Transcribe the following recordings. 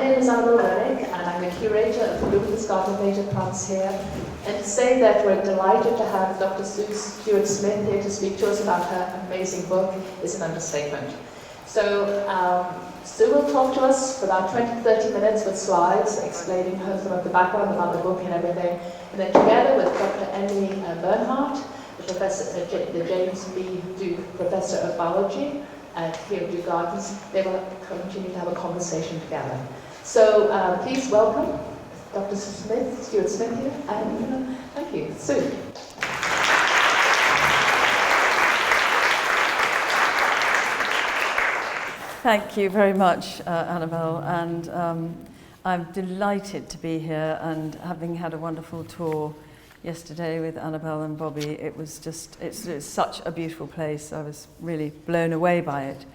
name is Emily Bernhardt, and I'm a curator of the Luminous Garden of Native Plants here. And to say that we're delighted to have Dr. Sue Stuart Smith here to speak to us about her amazing book is an understatement. So Sue will talk to us for about 20-30 minutes with slides explaining some of the background about the book and everything. And then together with Dr. Emily Bernhardt, the James B. Duke Professor of Biology at here at Duke Gardens, they will continue to have a conversation together. So please welcome Dr. Stuart Smith here, and thank you. Sue. Thank you very much, Annabelle, and I'm delighted to be here, and having had a wonderful tour yesterday with Annabelle and Bobby, it's such a beautiful place. I was really blown away by it.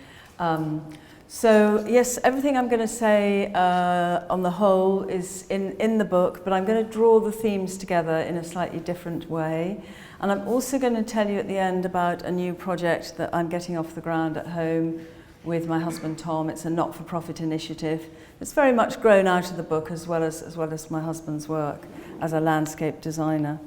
So yes, everything I'm going to say on the whole is in the book, but I'm going to draw the themes together in a slightly different way. And I'm also going to tell you at the end about a new project that I'm getting off the ground at home with my husband Tom. It's a not-for-profit initiative. It's very much grown out of the book as well as my husband's work as a landscape designer.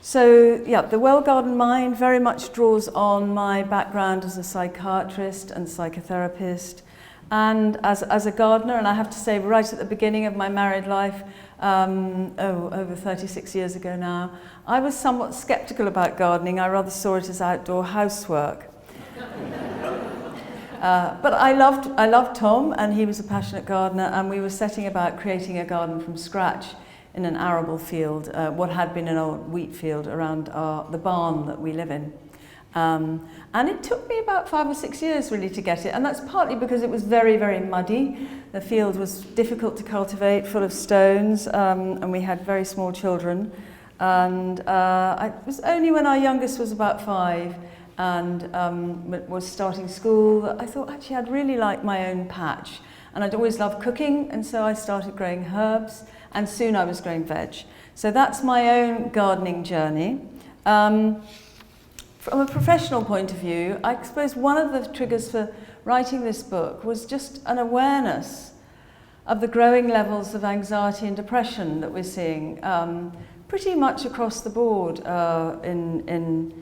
So yeah, The Well-Gardened Mind very much draws on my background as a psychiatrist and psychotherapist, and as a gardener. And I have to say, right at the beginning of my married life, over 36 years ago now, I was somewhat skeptical about gardening. I rather saw it as outdoor housework. But I loved Tom, and he was a passionate gardener, and we were setting about creating a garden from scratch in an arable field, what had been an old wheat field around the barn that we live in. And it took me about 5 or 6 years really to get it, and that's partly because it was very, very muddy. The field was difficult to cultivate, full of stones, and we had very small children. And it was only when our youngest was about 5 and was starting school that I thought, actually, I'd really like my own patch. And I'd always loved cooking, and so I started growing herbs, and soon I was growing veg. So that's my own gardening journey. From a professional point of view, I suppose one of the triggers for writing this book was just an awareness of the growing levels of anxiety and depression that we're seeing pretty much across the board in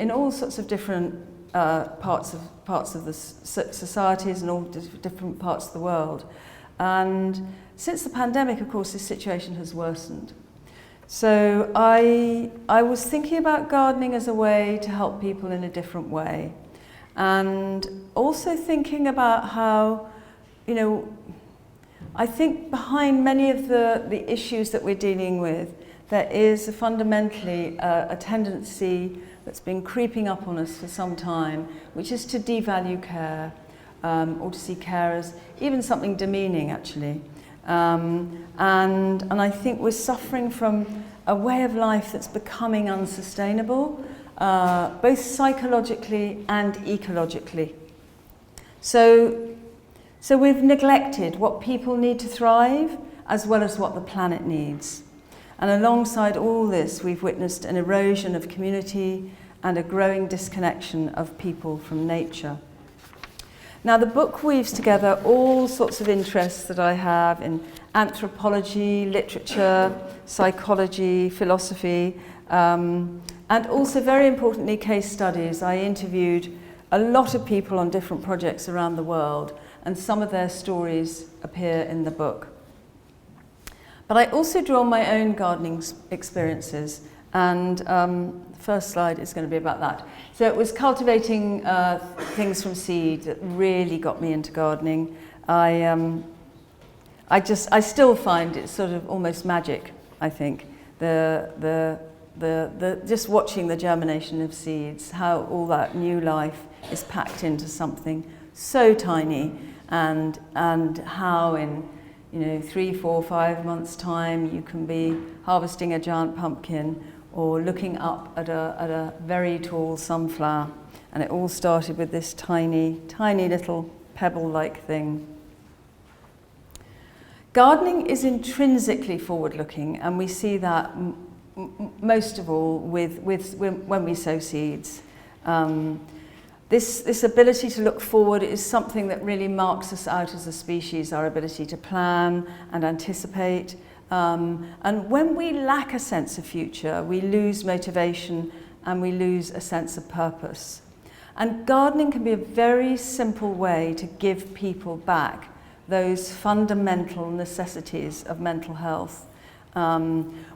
all sorts of different parts of the societies and all different parts of the world. And since the pandemic, of course, this situation has worsened. So I was thinking about gardening as a way to help people in a different way, and also thinking about how, I think behind many of the issues that we're dealing with, there is fundamentally a tendency that's been creeping up on us for some time, which is to devalue care, or to see care as even something demeaning, actually. And I think we're suffering from a way of life that's becoming unsustainable, both psychologically and ecologically. So we've neglected what people need to thrive, as well as what the planet needs. And alongside all this, we've witnessed an erosion of community and a growing disconnection of people from nature. Now, the book weaves together all sorts of interests that I have in anthropology, literature, psychology, philosophy, and also, very importantly, case studies. I interviewed a lot of people on different projects around the world, and some of their stories appear in the book. But I also draw on my own gardening experiences, and the first slide is going to be about that. So it was cultivating things from seed that really got me into gardening. I still find it sort of almost magic, I think, just watching the germination of seeds, how all that new life is packed into something so tiny, and how in 3, 4, 5 months' time, you can be harvesting a giant pumpkin or looking up at a very tall sunflower. And it all started with this tiny, tiny little pebble-like thing. Gardening is intrinsically forward-looking, and we see that most of all when we sow seeds. This ability to look forward is something that really marks us out as a species, our ability to plan and anticipate. And when we lack a sense of future, we lose motivation and we lose a sense of purpose. And gardening can be a very simple way to give people back those fundamental necessities of mental health.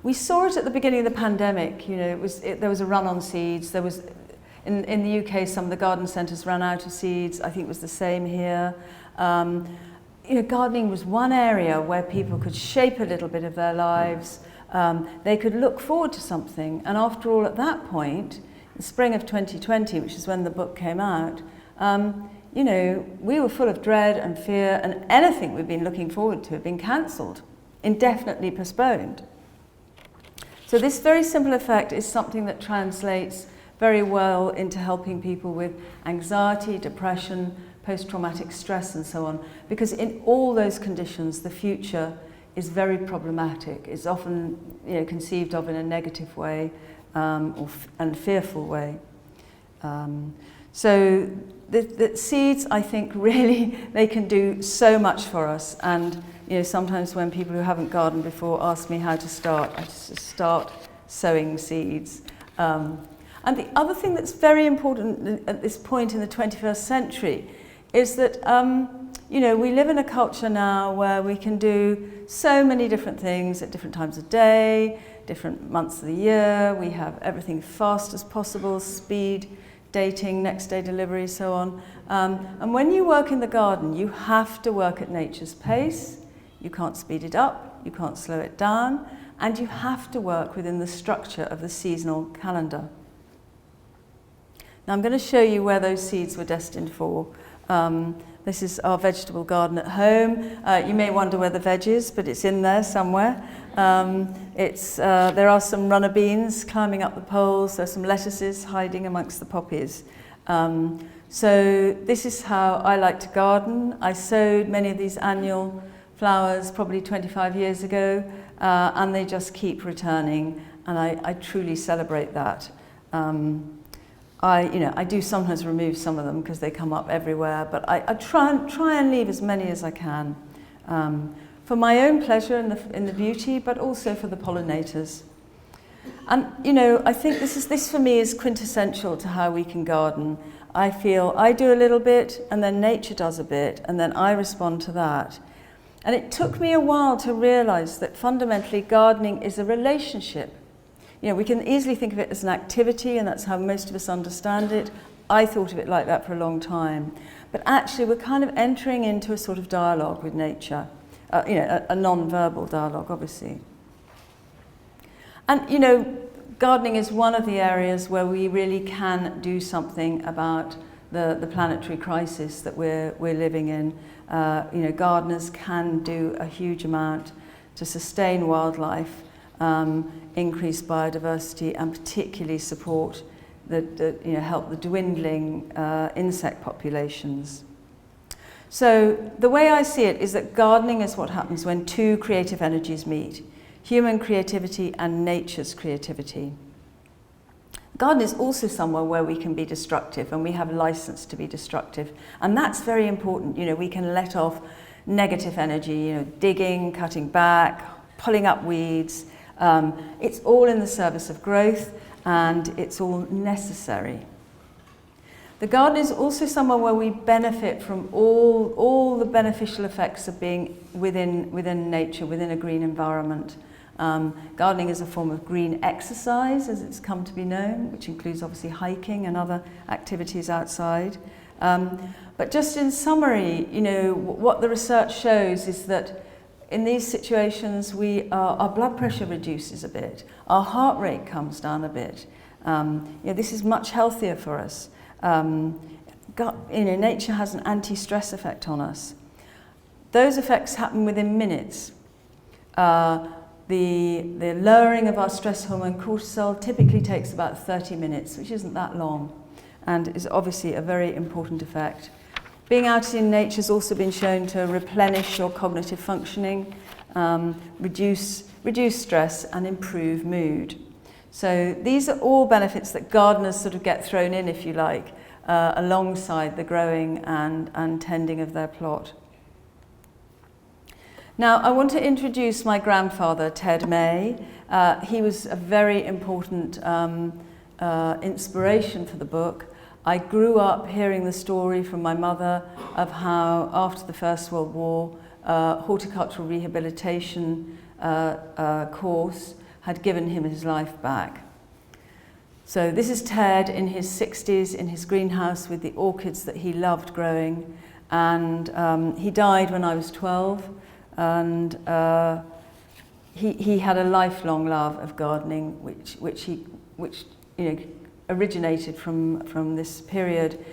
We saw it at the beginning of the pandemic. You know, there was a run on seeds. There was, in the UK, some of the garden centres ran out of seeds. I think it was the same here. You know, gardening was one area where people could shape a little bit of their lives. They could look forward to something. And after all, at that point, the spring of 2020, which is when the book came out, you know, we were full of dread and fear, and anything we'd been looking forward to had been cancelled, indefinitely postponed. So this very simple effect is something that translates very well into helping people with anxiety, depression, post-traumatic stress and so on, because in all those conditions the future is very problematic. It's often, you know, conceived of in a negative way and fearful way. So the seeds, I think, really, they can do so much for us. And you know, sometimes when people who haven't gardened before ask me how to start, I just start sowing seeds. And the other thing that's very important at this point in the 21st century is that, you know, we live in a culture now where we can do so many different things at different times of day, different months of the year. We have everything fast as possible, speed, dating, next day delivery, so on. And when you work in the garden, you have to work at nature's pace. You can't speed it up, you can't slow it down, and you have to work within the structure of the seasonal calendar. Now I'm going to show you where those seeds were destined for. This is our vegetable garden at home. You may wonder where the veg is, but it's in there somewhere. There are some runner beans climbing up the poles. There's some lettuces hiding amongst the poppies. So this is how I like to garden. I sowed many of these annual flowers probably 25 years ago, and they just keep returning, and I truly celebrate that. I do sometimes remove some of them because they come up everywhere, but I try and leave as many as I can for my own pleasure in the beauty, but also for the pollinators. And you know, I think this for me is quintessential to how we can garden. I feel I do a little bit, and then nature does a bit, and then I respond to that. And it took me a while to realise that fundamentally gardening is a relationship. You know, we can easily think of it as an activity, and that's how most of us understand it. I thought of it like that for a long time. But actually, we're kind of entering into a sort of dialogue with nature, you know, a non-verbal dialogue, obviously. And, you know, gardening is one of the areas where we really can do something about the planetary crisis that we're living in. You know, gardeners can do a huge amount to sustain wildlife, increase biodiversity, and particularly support help the dwindling insect populations. So the way I see it is that gardening is what happens when two creative energies meet: human creativity and nature's creativity. Garden is also somewhere where we can be destructive, and we have license to be destructive, and that's very important. You know, we can let off negative energy, you know, digging, cutting back, pulling up weeds. It's all in the service of growth, and it's all necessary. The garden is also somewhere where we benefit from all the beneficial effects of being within nature, within a green environment. Gardening is a form of green exercise, as it's come to be known, which includes obviously hiking and other activities outside. But just in summary, you know, what the research shows is that in these situations, our blood pressure reduces a bit, our heart rate comes down a bit. You know, this is much healthier for us. Nature has an anti-stress effect on us. Those effects happen within minutes. The lowering of our stress hormone cortisol typically takes about 30 minutes, which isn't that long, and is obviously a very important effect. Being out in nature has also been shown to replenish your cognitive functioning, reduce stress, and improve mood. So these are all benefits that gardeners sort of get thrown in, if you like, alongside the growing and tending of their plot. Now, I want to introduce my grandfather, Ted May. He was a very important inspiration for the book. I grew up hearing the story from my mother of how, after the First World War, horticultural rehabilitation course had given him his life back. So this is Ted in his 60s in his greenhouse with the orchids that he loved growing, and he died when I was 12, and he had a lifelong love of gardening, which originated from this period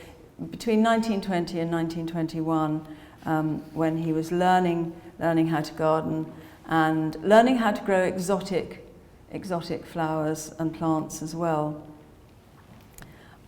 between 1920 and 1921, when he was learning how to garden and learning how to grow exotic flowers and plants as well.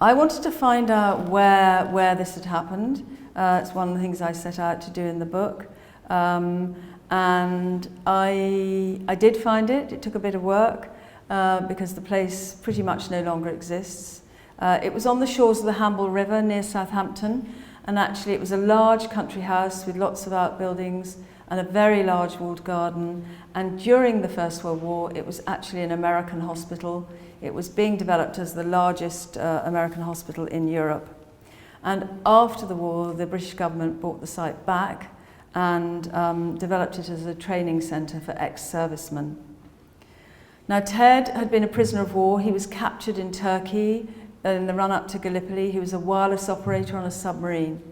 I wanted to find out where this had happened. It's one of the things I set out to do in the book. And I did find it. It took a bit of work because the place pretty much no longer exists. It was on the shores of the Hamble River near Southampton, and actually it was a large country house with lots of outbuildings and a very large walled garden. And during the First World War, it was actually an American hospital. It was being developed as the largest American hospital in Europe. And after the war, the British government bought the site back and developed it as a training centre for ex-servicemen. Now, Ted had been a prisoner of war. He was captured in Turkey in the run-up to Gallipoli. He was a wireless operator on a submarine.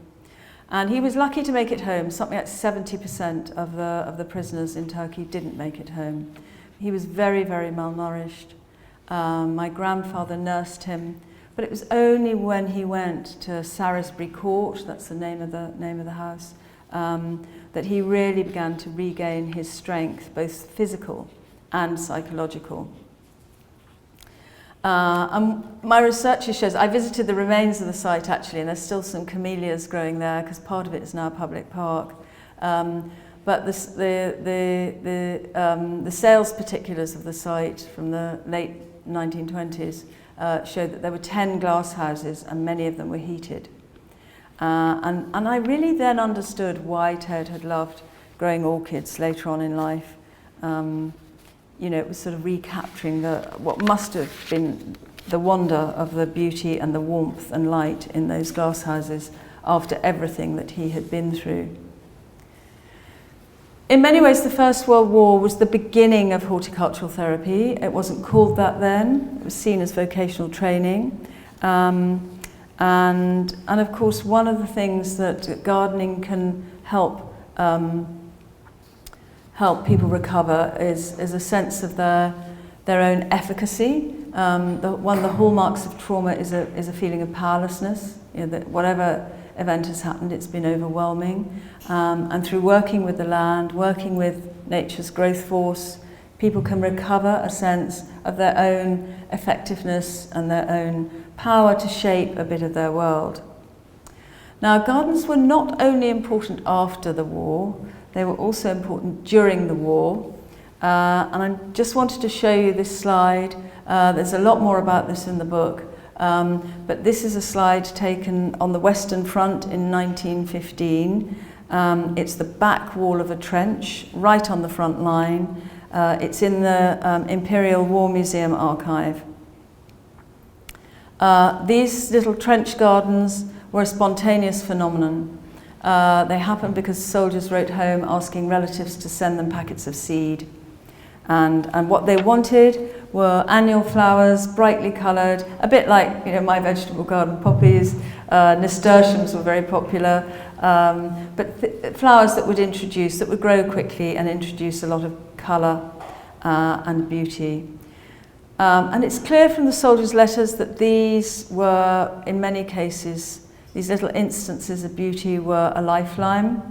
And he was lucky to make it home. Something like 70% of the prisoners in Turkey didn't make it home. He was very, very malnourished. My grandfather nursed him, but it was only when he went to Salisbury Court, that's the name of the house, that he really began to regain his strength, both physical and psychological. And my research shows, I visited the remains of the site actually, and there's still some camellias growing there because part of it is now a public park. But the sales particulars of the site from the late 1920s showed that there were 10 glass houses and many of them were heated. And I really then understood why Ted had loved growing orchids later on in life. It was sort of recapturing what must have been the wonder of the beauty and the warmth and light in those glass houses after everything that he had been through. In many ways, the First World War was the beginning of horticultural therapy. It wasn't called that then. It was seen as vocational training. And of course, one of the things that gardening can help people recover is a sense of their own efficacy. One of the hallmarks of trauma is a feeling of powerlessness. That whatever event has happened, it's been overwhelming. And through working with the land, working with nature's growth force, people can recover a sense of their own effectiveness and their own power to shape a bit of their world. Now, gardens were not only important after the war, they were also important during the war. And I just wanted to show you this slide. There's a lot more about this in the book. But this is a slide taken on the Western Front in 1915. It's the back wall of a trench, right on the front line. It's in the Imperial War Museum archive. These little trench gardens were a spontaneous phenomenon. They happened because soldiers wrote home asking relatives to send them packets of seed. And what they wanted were annual flowers, brightly coloured, a bit like my vegetable garden poppies. Nasturtiums were very popular, but flowers that would grow quickly and introduce a lot of colour and beauty. And it's clear from the soldiers' letters that these were, in many cases, these little instances of beauty were a lifeline,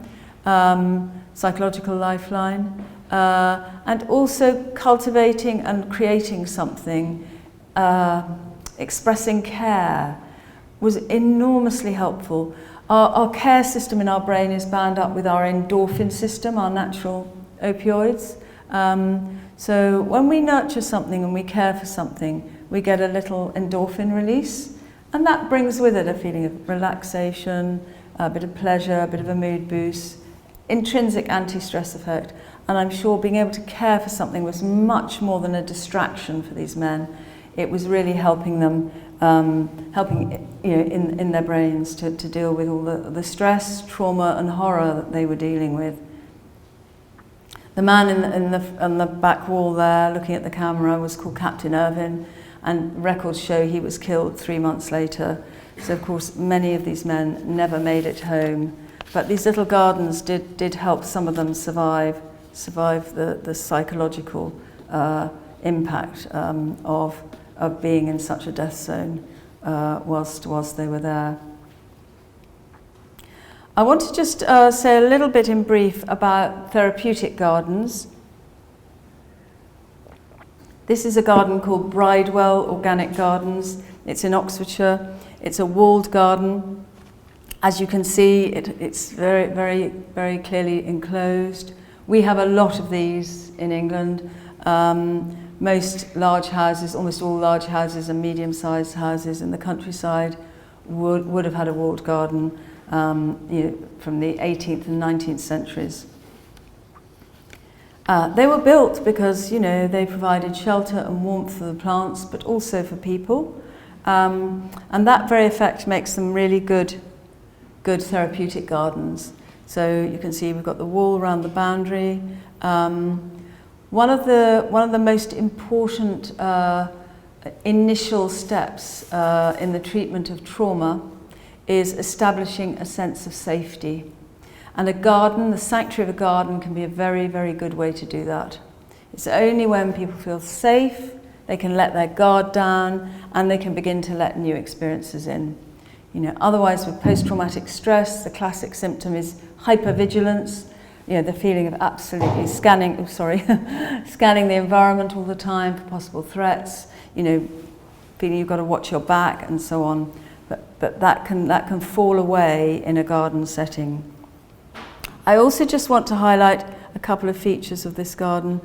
psychological lifeline. And also cultivating and creating something, expressing care, was enormously helpful. Our care system in our brain is bound up with our endorphin system, our natural opioids. So when we nurture something and we care for something, we get a little endorphin release. And that brings with it a feeling of relaxation, a bit of pleasure, a bit of a mood boost, intrinsic anti-stress effect. And I'm sure being able to care for something was much more than a distraction for these men. It was really helping them, in their brains to deal with all the stress, trauma and horror that they were dealing with. The man on the back wall there looking at the camera was called Captain Irvin, and records show he was killed 3 months later. So of course many of these men never made it home, but these little gardens did help some of them survive the psychological impact of being in such a death zone whilst they were there. I want to just say a little bit in brief about therapeutic gardens. This is a garden called Bridewell Organic Gardens. It's in Oxfordshire. It's a walled garden. As you can see, it's very, very, very clearly enclosed. We have a lot of these in England. Most large houses, almost all large houses and medium-sized houses in the countryside would have had a walled garden from the 18th and 19th centuries. They were built because, they provided shelter and warmth for the plants, but also for people. And that very effect makes them really good therapeutic gardens. So you can see we've got the wall around the boundary. One of the most important initial steps in the treatment of trauma is establishing a sense of safety. And a garden, the sanctuary of a garden, can be a very, very good way to do that. It's only when people feel safe, they can let their guard down, and they can begin to let new experiences in. Otherwise, with post-traumatic stress, the classic symptom is hypervigilance. The feeling of absolutely scanning the environment all the time for possible threats. Feeling you've got to watch your back and so on. But that can fall away in a garden setting. I also just want to highlight a couple of features of this garden.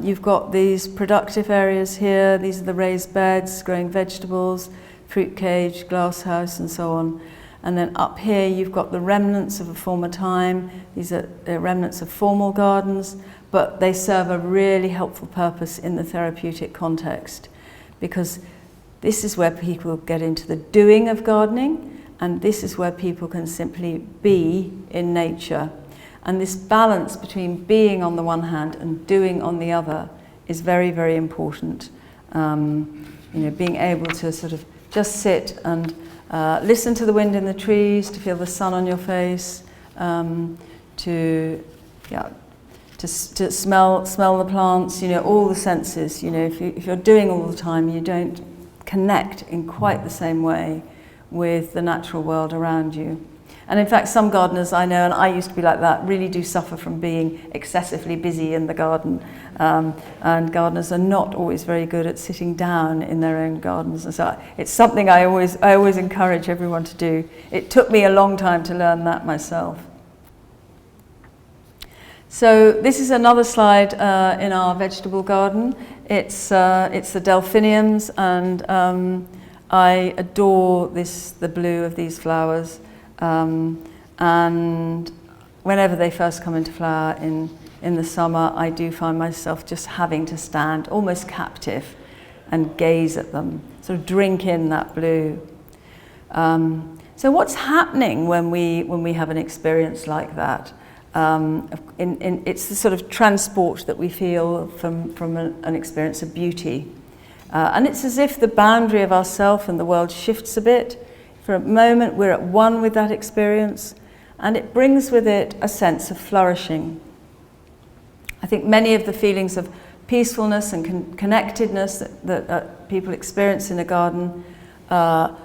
You've got these productive areas here. These are the raised beds, growing vegetables, fruit cage, glass house, and so on. And then up here you've got the remnants of a former time. These are remnants of formal gardens, but they serve a really helpful purpose in the therapeutic context, because this is where people get into the doing of gardening, and this is where people can simply be in nature. And this balance between being on the one hand and doing on the other is very, very important. Being able to sort of just sit and listen to the wind in the trees, to feel the sun on your face, to smell the plants, all the senses. If you're doing all the time, you don't connect in quite the same way with the natural world around you. And in fact, some gardeners I know, and I used to be like that, really do suffer from being excessively busy in the garden. And gardeners are not always very good at sitting down in their own gardens. And so it's something I always encourage everyone to do. It took me a long time to learn that myself. So this is another slide in our vegetable garden. It's the delphiniums, and I adore the blue of these flowers. And whenever they first come into flower in the summer, I do find myself just having to stand almost captive and gaze at them, sort of drink in that blue. So what's happening when we have an experience like that? It's the sort of transport that we feel from an experience of beauty. And it's as if the boundary of ourself and the world shifts a bit. For a moment, we're at one with that experience, and it brings with it a sense of flourishing. I think many of the feelings of peacefulness and connectedness that people experience in a garden are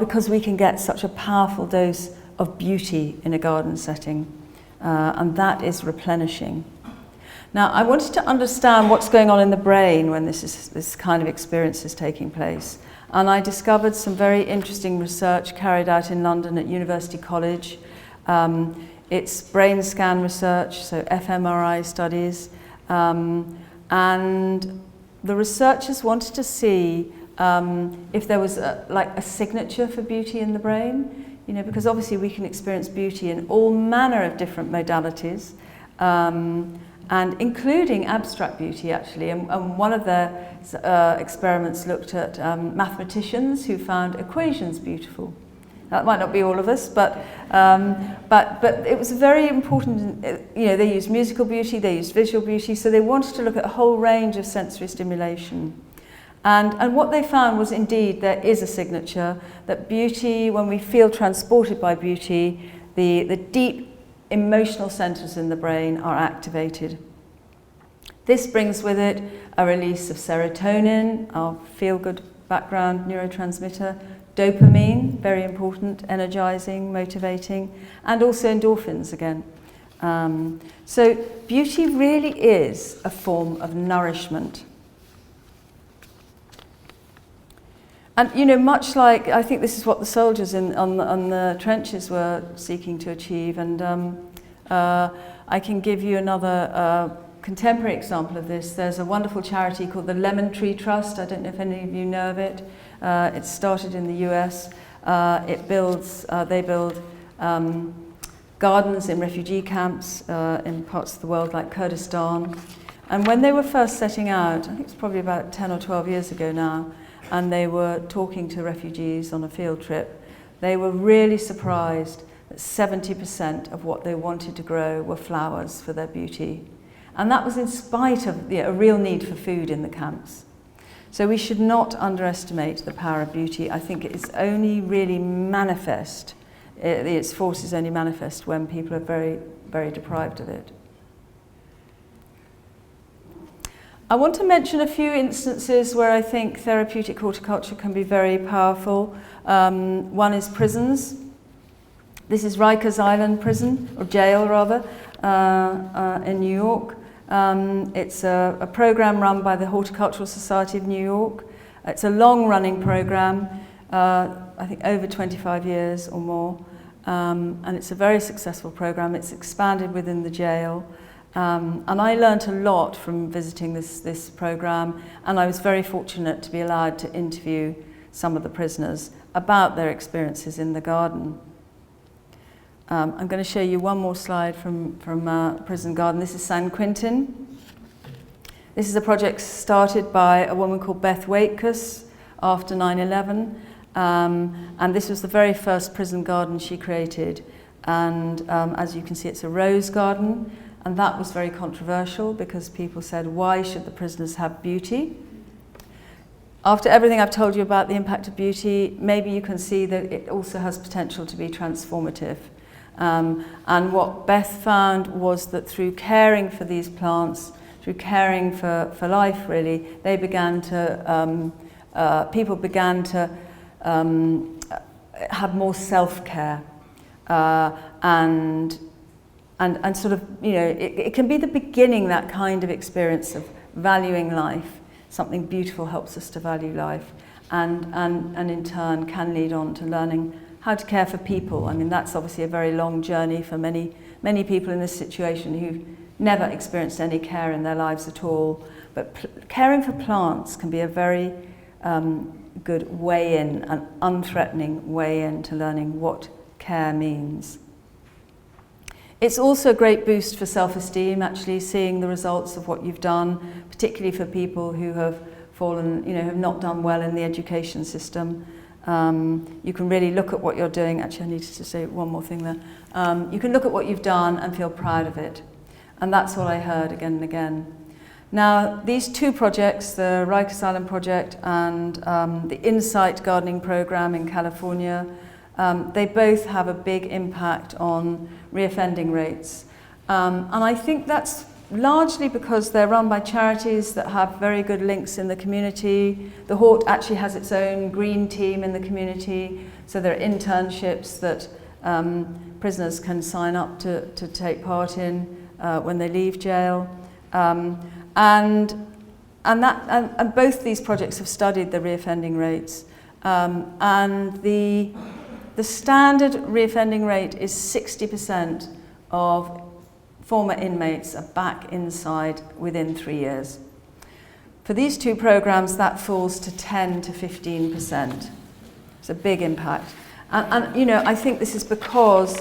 because we can get such a powerful dose of beauty in a garden setting, and that is replenishing. Now, I wanted to understand what's going on in the brain when this kind of experience is taking place. And I discovered some very interesting research carried out in London at University College. It's brain scan research, so fMRI studies. And the researchers wanted to see if there was like a signature for beauty in the brain, you know, because obviously we can experience beauty in all manner of different modalities, and including abstract beauty actually. And one of the experiments looked at mathematicians who found equations beautiful. That might not be all of us, but it was very important. You know, they used musical beauty, they used visual beauty, so they wanted to look at a whole range of sensory stimulation. And what they found was indeed there is a signature, that beauty, when we feel transported by beauty, the deep emotional centers in the brain are activated. This brings with it a release of serotonin, our feel-good background neurotransmitter, dopamine, very important, energizing, motivating, and also endorphins again. So beauty really is a form of nourishment. And, you know, much like, I think this is what the soldiers on the trenches were seeking to achieve, and I can give you another contemporary example of this. There's a wonderful charity called the Lemon Tree Trust. I don't know if any of you know of it. It started in the US. They build gardens in refugee camps in parts of the world like Kurdistan. And when they were first setting out, I think it's probably about 10 or 12 years ago now, and they were talking to refugees on a field trip, they were really surprised that 70% of what they wanted to grow were flowers for their beauty. And that was in spite of a real need for food in the camps. So we should not underestimate the power of beauty. I think it's only really manifest, its force is only manifest when people are very, very deprived of it. I want to mention a few instances where I think therapeutic horticulture can be very powerful. One is prisons. This is Rikers Island prison, or jail rather, in New York. It's a program run by the Horticultural Society of New York. It's a long-running program, I think over 25 years or more, and it's a very successful program. It's expanded within the jail. And I learnt a lot from visiting this program, and I was very fortunate to be allowed to interview some of the prisoners about their experiences in the garden. I'm going to show you one more slide from Prison Garden. This is San Quentin. This is a project started by a woman called Beth Waitkus after 9/11, and this was the very first prison garden she created. And as you can see, it's a rose garden. And that was very controversial because people said, why should the prisoners have beauty? After everything I've told you about the impact of beauty, maybe you can see that it also has potential to be transformative. And what Beth found was that through caring for these plants, through caring for life really, they began to, people began to have more self-care and sort of, you know, it can be the beginning, that kind of experience of valuing life. Something beautiful helps us to value life, and in turn can lead on to learning how to care for people. I mean, that's obviously a very long journey for many people in this situation who've never experienced any care in their lives at all. But caring for plants can be a very good way in, an unthreatening way into learning what care means. It's also a great boost for self-esteem, actually, seeing the results of what you've done, particularly for people who have fallen, you know, have not done well in the education system. You can really look at what you're doing. Actually, I needed to say one more thing there. You can look at what you've done and feel proud of it. And that's what I heard again and again. Now, these two projects, the Rikers Island project and the Insight Gardening Program in California, they both have a big impact on reoffending rates. And I think that's largely because they're run by charities that have very good links in the community. The Hort actually has its own green team in the community, so there are internships that prisoners can sign up to take part in when they leave jail. And both these projects have studied the reoffending rates. And the standard reoffending rate is 60% of former inmates are back inside within 3 years. For these two programs, that falls to 10 to 15%. It's a big impact. And you know, I think this is because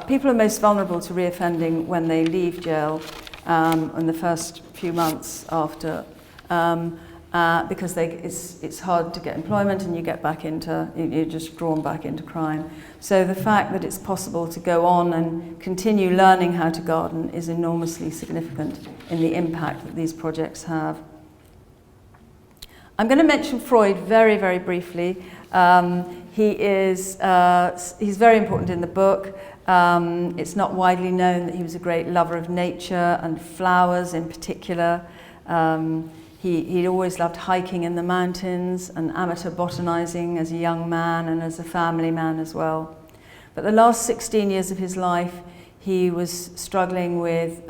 people are most vulnerable to reoffending when they leave jail in the first few months after, because it's hard to get employment and you're just drawn back into crime. So the fact that it's possible to go on and continue learning how to garden is enormously significant in the impact that these projects have. I'm going to mention Freud very, very briefly. He's very important in the book. It's not widely known that he was a great lover of nature and flowers in particular. He'd always loved hiking in the mountains and amateur botanizing as a young man and as a family man as well. But the last 16 years of his life, he was struggling with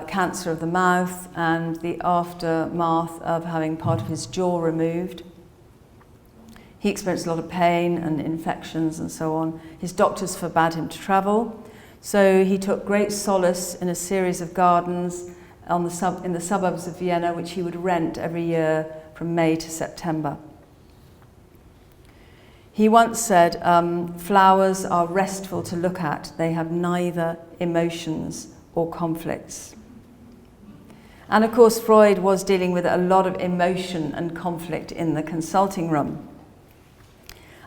cancer of the mouth and the aftermath of having part of his jaw removed. He experienced a lot of pain and infections and so on. His doctors forbade him to travel, so he took great solace in a series of gardens in the suburbs of Vienna, which he would rent every year from May to September. He once said, flowers are restful to look at. They have neither emotions or conflicts. And of course, Freud was dealing with a lot of emotion and conflict in the consulting room.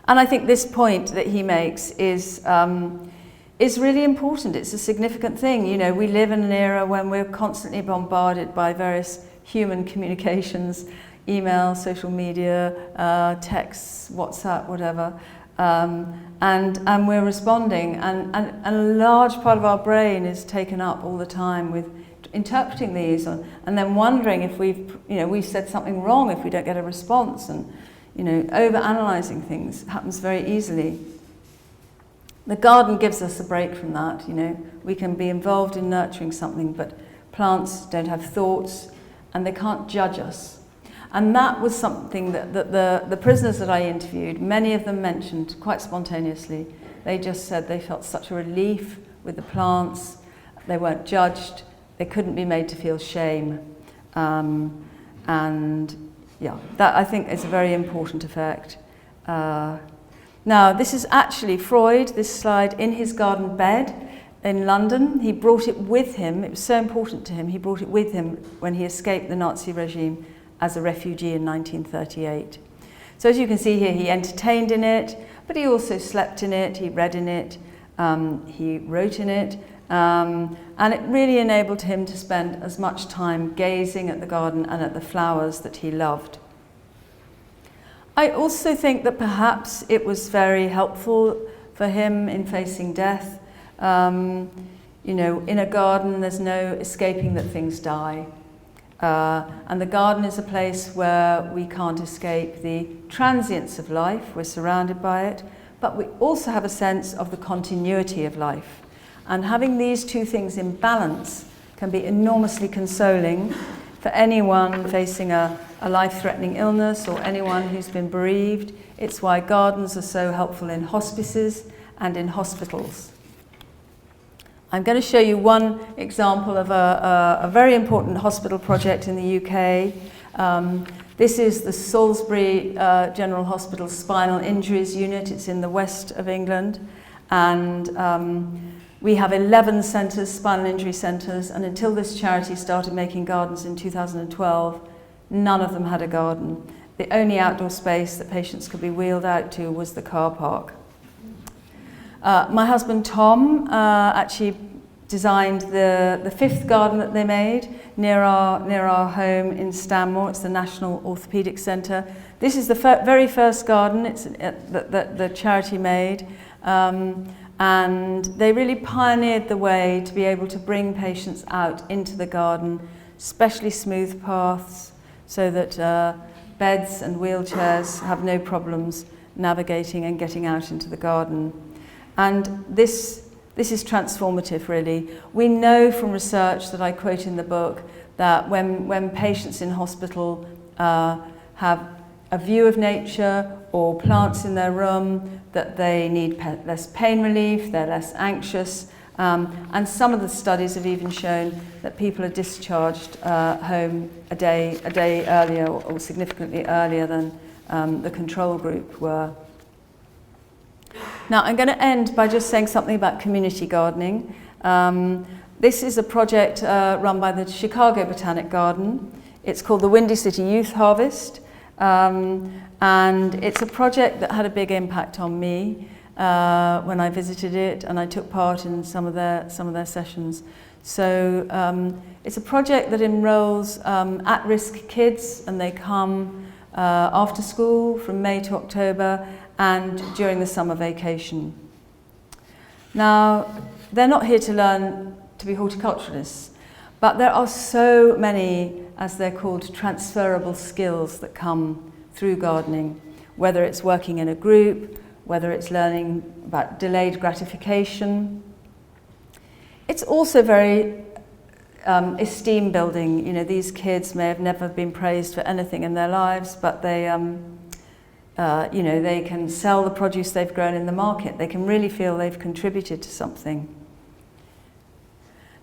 And I think this point that he makes is really important. It's a significant thing. You know, we live in an era when we're constantly bombarded by various human communications, email, social media, texts, WhatsApp, whatever, and we're responding. And a large part of our brain is taken up all the time with interpreting these and then wondering if we've said something wrong if we don't get a response. And over-analysing things happens very easily. The garden gives us a break from that. We can be involved in nurturing something, but plants don't have thoughts and they can't judge us. And that was something that the prisoners that I interviewed, many of them mentioned quite spontaneously. They just said they felt such a relief with the plants. They weren't judged. They couldn't be made to feel shame. Yeah, that I think is a very important effect. Now, this is actually Freud, this slide, in his garden bed in London. He brought it with him. It was so important to him. He brought it with him when he escaped the Nazi regime as a refugee in 1938. So as you can see here, he entertained in it, but he also slept in it, he read in it, he wrote in it, and it really enabled him to spend as much time gazing at the garden and at the flowers that he loved. I also think that perhaps it was very helpful for him in facing death. In a garden there's no escaping that things die. And the garden is a place where we can't escape the transience of life, we're surrounded by it, but we also have a sense of the continuity of life. And having these two things in balance can be enormously consoling for anyone facing a life-threatening illness or anyone who's been bereaved. It's why gardens are so helpful in hospices and in hospitals. I'm going to show you one example of a very important hospital project in the UK. This is the Salisbury General Hospital Spinal Injuries Unit. It's in the west of England. And we have 11 centres, spinal injury centres, and until this charity started making gardens in 2012, none of them had a garden. The only outdoor space that patients could be wheeled out to was the car park. My husband Tom actually designed the fifth garden that they made near our home in Stanmore. It's the National Orthopaedic Centre. This is the very first garden that the charity made. And they really pioneered the way to be able to bring patients out into the garden, especially smooth paths, so that beds and wheelchairs have no problems navigating and getting out into the garden. And this is transformative, really. We know from research that I quote in the book that when patients in hospital have a view of nature or plants in their room, that they need less pain relief, they're less anxious, And some of the studies have even shown that people are discharged home a day earlier or significantly earlier than the control group were. Now, I'm going to end by just saying something about community gardening. This is a project run by the Chicago Botanic Garden. It's called the Windy City Youth Harvest, and it's a project that had a big impact on me when I visited it, and I took part in some of their sessions. So it's a project that enrolls at-risk kids, and they come after school from May to October and during the summer vacation. Now, they're not here to learn to be horticulturalists, but there are so many, as they're called, transferable skills that come through gardening, whether it's working in a group, whether it's learning about delayed gratification. It's also very esteem building. You know, these kids may have never been praised for anything in their lives, but they, you know, they can sell the produce they've grown in the market. They can really feel they've contributed to something.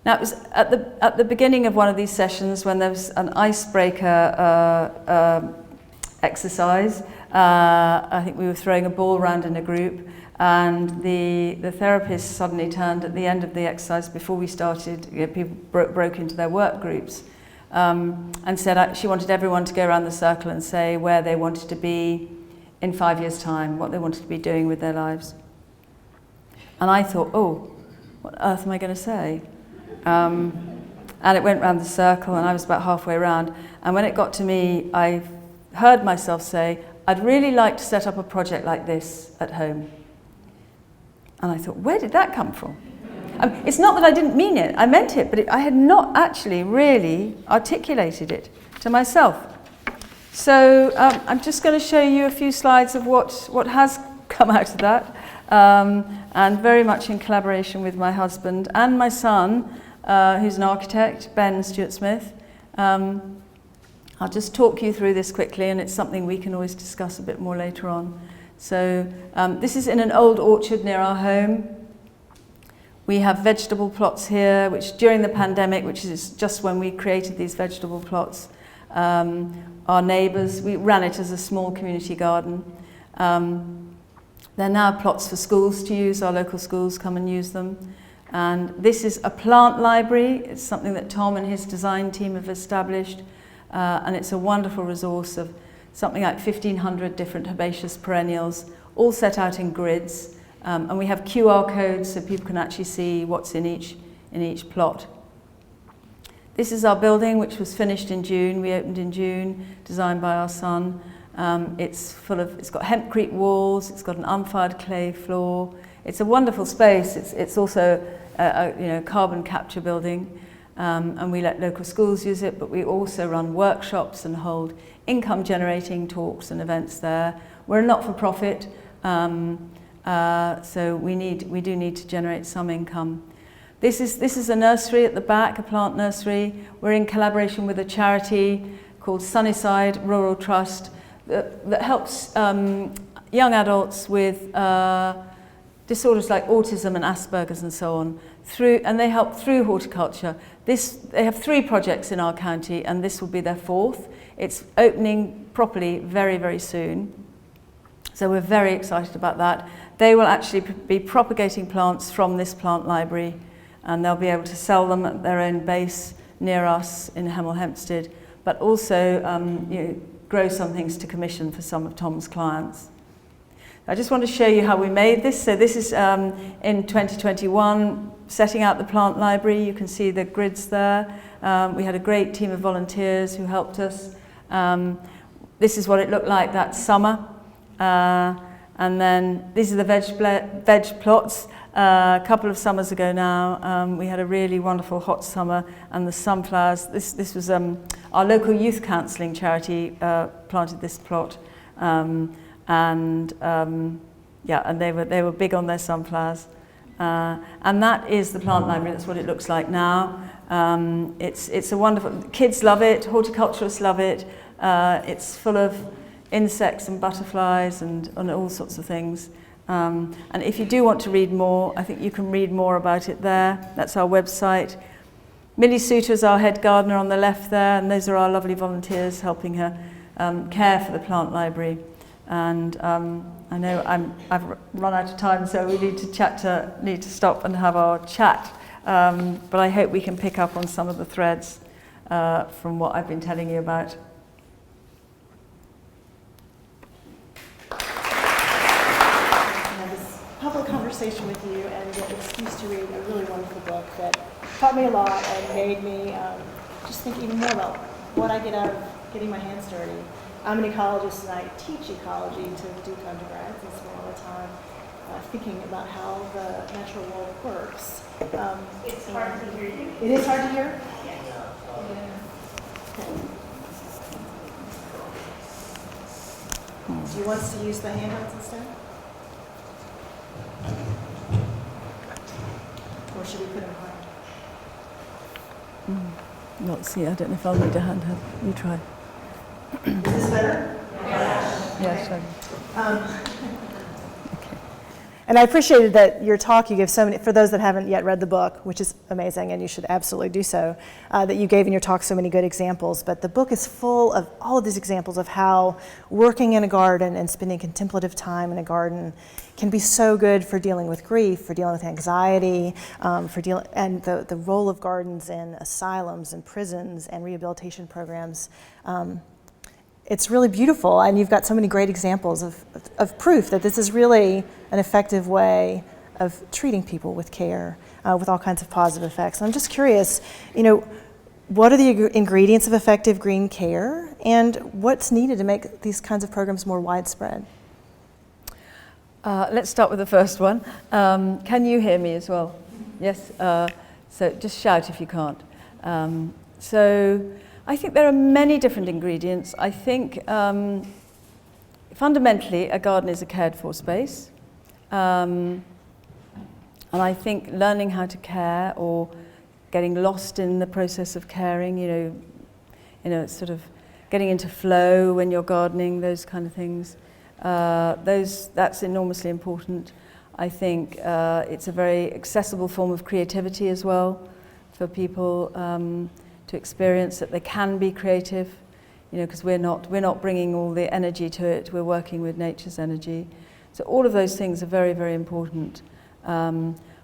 Now, it was at the beginning of one of these sessions when there was an icebreaker exercise. I think we were throwing a ball around in a group, and the therapist suddenly turned at the end of the exercise, before we started, you know, people broke into their work groups, and said she wanted everyone to go around the circle and say where they wanted to be in 5 years' time, what they wanted to be doing with their lives. And I thought, oh, what on earth am I going to say? And it went round the circle, and I was about halfway around. And when it got to me, I heard myself say, I'd really like to set up a project like this at home. And I thought, where did that come from? It's not that I didn't mean it, I meant it, but I had not actually really articulated it to myself. So I'm just going to show you a few slides of what has come out of that, and very much in collaboration with my husband and my son, who's an architect, Ben Stuart Smith. I'll just talk you through this quickly, and it's something we can always discuss a bit more later on. So this is in an old orchard near our home. We have vegetable plots here, which during the pandemic, which is just when we created these vegetable plots, our neighbours, we ran it as a small community garden. They're now plots for schools to use. Our local schools come and use them. And this is a plant library. It's something that Tom and his design team have established. And it's a wonderful resource of something like 1,500 different herbaceous perennials, all set out in grids. And we have QR codes so people can actually see what's in each plot. This is our building, which was finished in June. We opened in June, designed by our son. It's got hempcrete walls. It's got an unfired clay floor. It's a wonderful space. It's also a carbon capture building, and we let local schools use it. But we also run workshops and hold income-generating talks and events there. We're a not-for-profit, so we do need to generate some income. This is a nursery at the back, a plant nursery. We're in collaboration with a charity called Sunnyside Rural Trust that helps young adults with disorders like autism and Asperger's and so on, and they help through horticulture. They have 3 projects in our county, and this will be their 4th. It's opening properly very, very soon. So we're very excited about that. They will actually be propagating plants from this plant library, and they'll be able to sell them at their own base near us in Hemel Hempstead, but also grow some things to commission for some of Tom's clients. I just want to show you how we made this. So this is in 2021, setting out the plant library. You can see the grids there. We had a great team of volunteers who helped us. This is what it looked like that summer. And then these are the veg plots. A couple of summers ago now, we had a really wonderful hot summer, and the sunflowers. This was our local youth counselling charity planted this plot. And they were big on their sunflowers, and that is the plant library. That's what it looks like now. It's a wonderful. Kids love it. Horticulturists love it. It's full of insects and butterflies and all sorts of things. And if you do want to read more, I think you can read more about it there. That's our website. Millie Suter is our head gardener on the left there, and those are our lovely volunteers helping her care for the plant library. And I know I've run out of time, so we need to stop and have our chat. But I hope we can pick up on some of the threads from what I've been telling you about. This public conversation with you and the excuse to read a really wonderful book that taught me a lot and made me just think even more about what I get out of getting my hands dirty. I'm an ecologist and I teach ecology to Duke undergrads and spend a lot of time thinking about how the natural world works. It's hard to hear you. It is hard to hear? Yes. Do you want us to use the handouts instead? Or should we put them high? Let's see, I don't know if I'll need a handheld. You try. Is this better? Yes. And I appreciated that your talk, you gave so many, for those that haven't yet read the book, which is amazing and you should absolutely do so, that you gave in your talk so many good examples. But the book is full of all of these examples of how working in a garden and spending contemplative time in a garden can be so good for dealing with grief, for dealing with anxiety, and the role of gardens in asylums and prisons and rehabilitation programs. It's really beautiful, and you've got so many great examples of proof that this is really an effective way of treating people with care, with all kinds of positive effects. And I'm just curious, what are the ingredients of effective green care, and what's needed to make these kinds of programs more widespread? Let's start with the first one. Can you hear me as well? Yes? So just shout if you can't. So I think there are many different ingredients. I think fundamentally a garden is a cared for space. And I think learning how to care or getting lost in the process of caring, sort of getting into flow when you're gardening, those kind of things, that's enormously important. I think it's a very accessible form of creativity as well for people to experience that they can be creative, because we're not bringing all the energy to it. We're working with nature's energy. So all of those things are very, very important.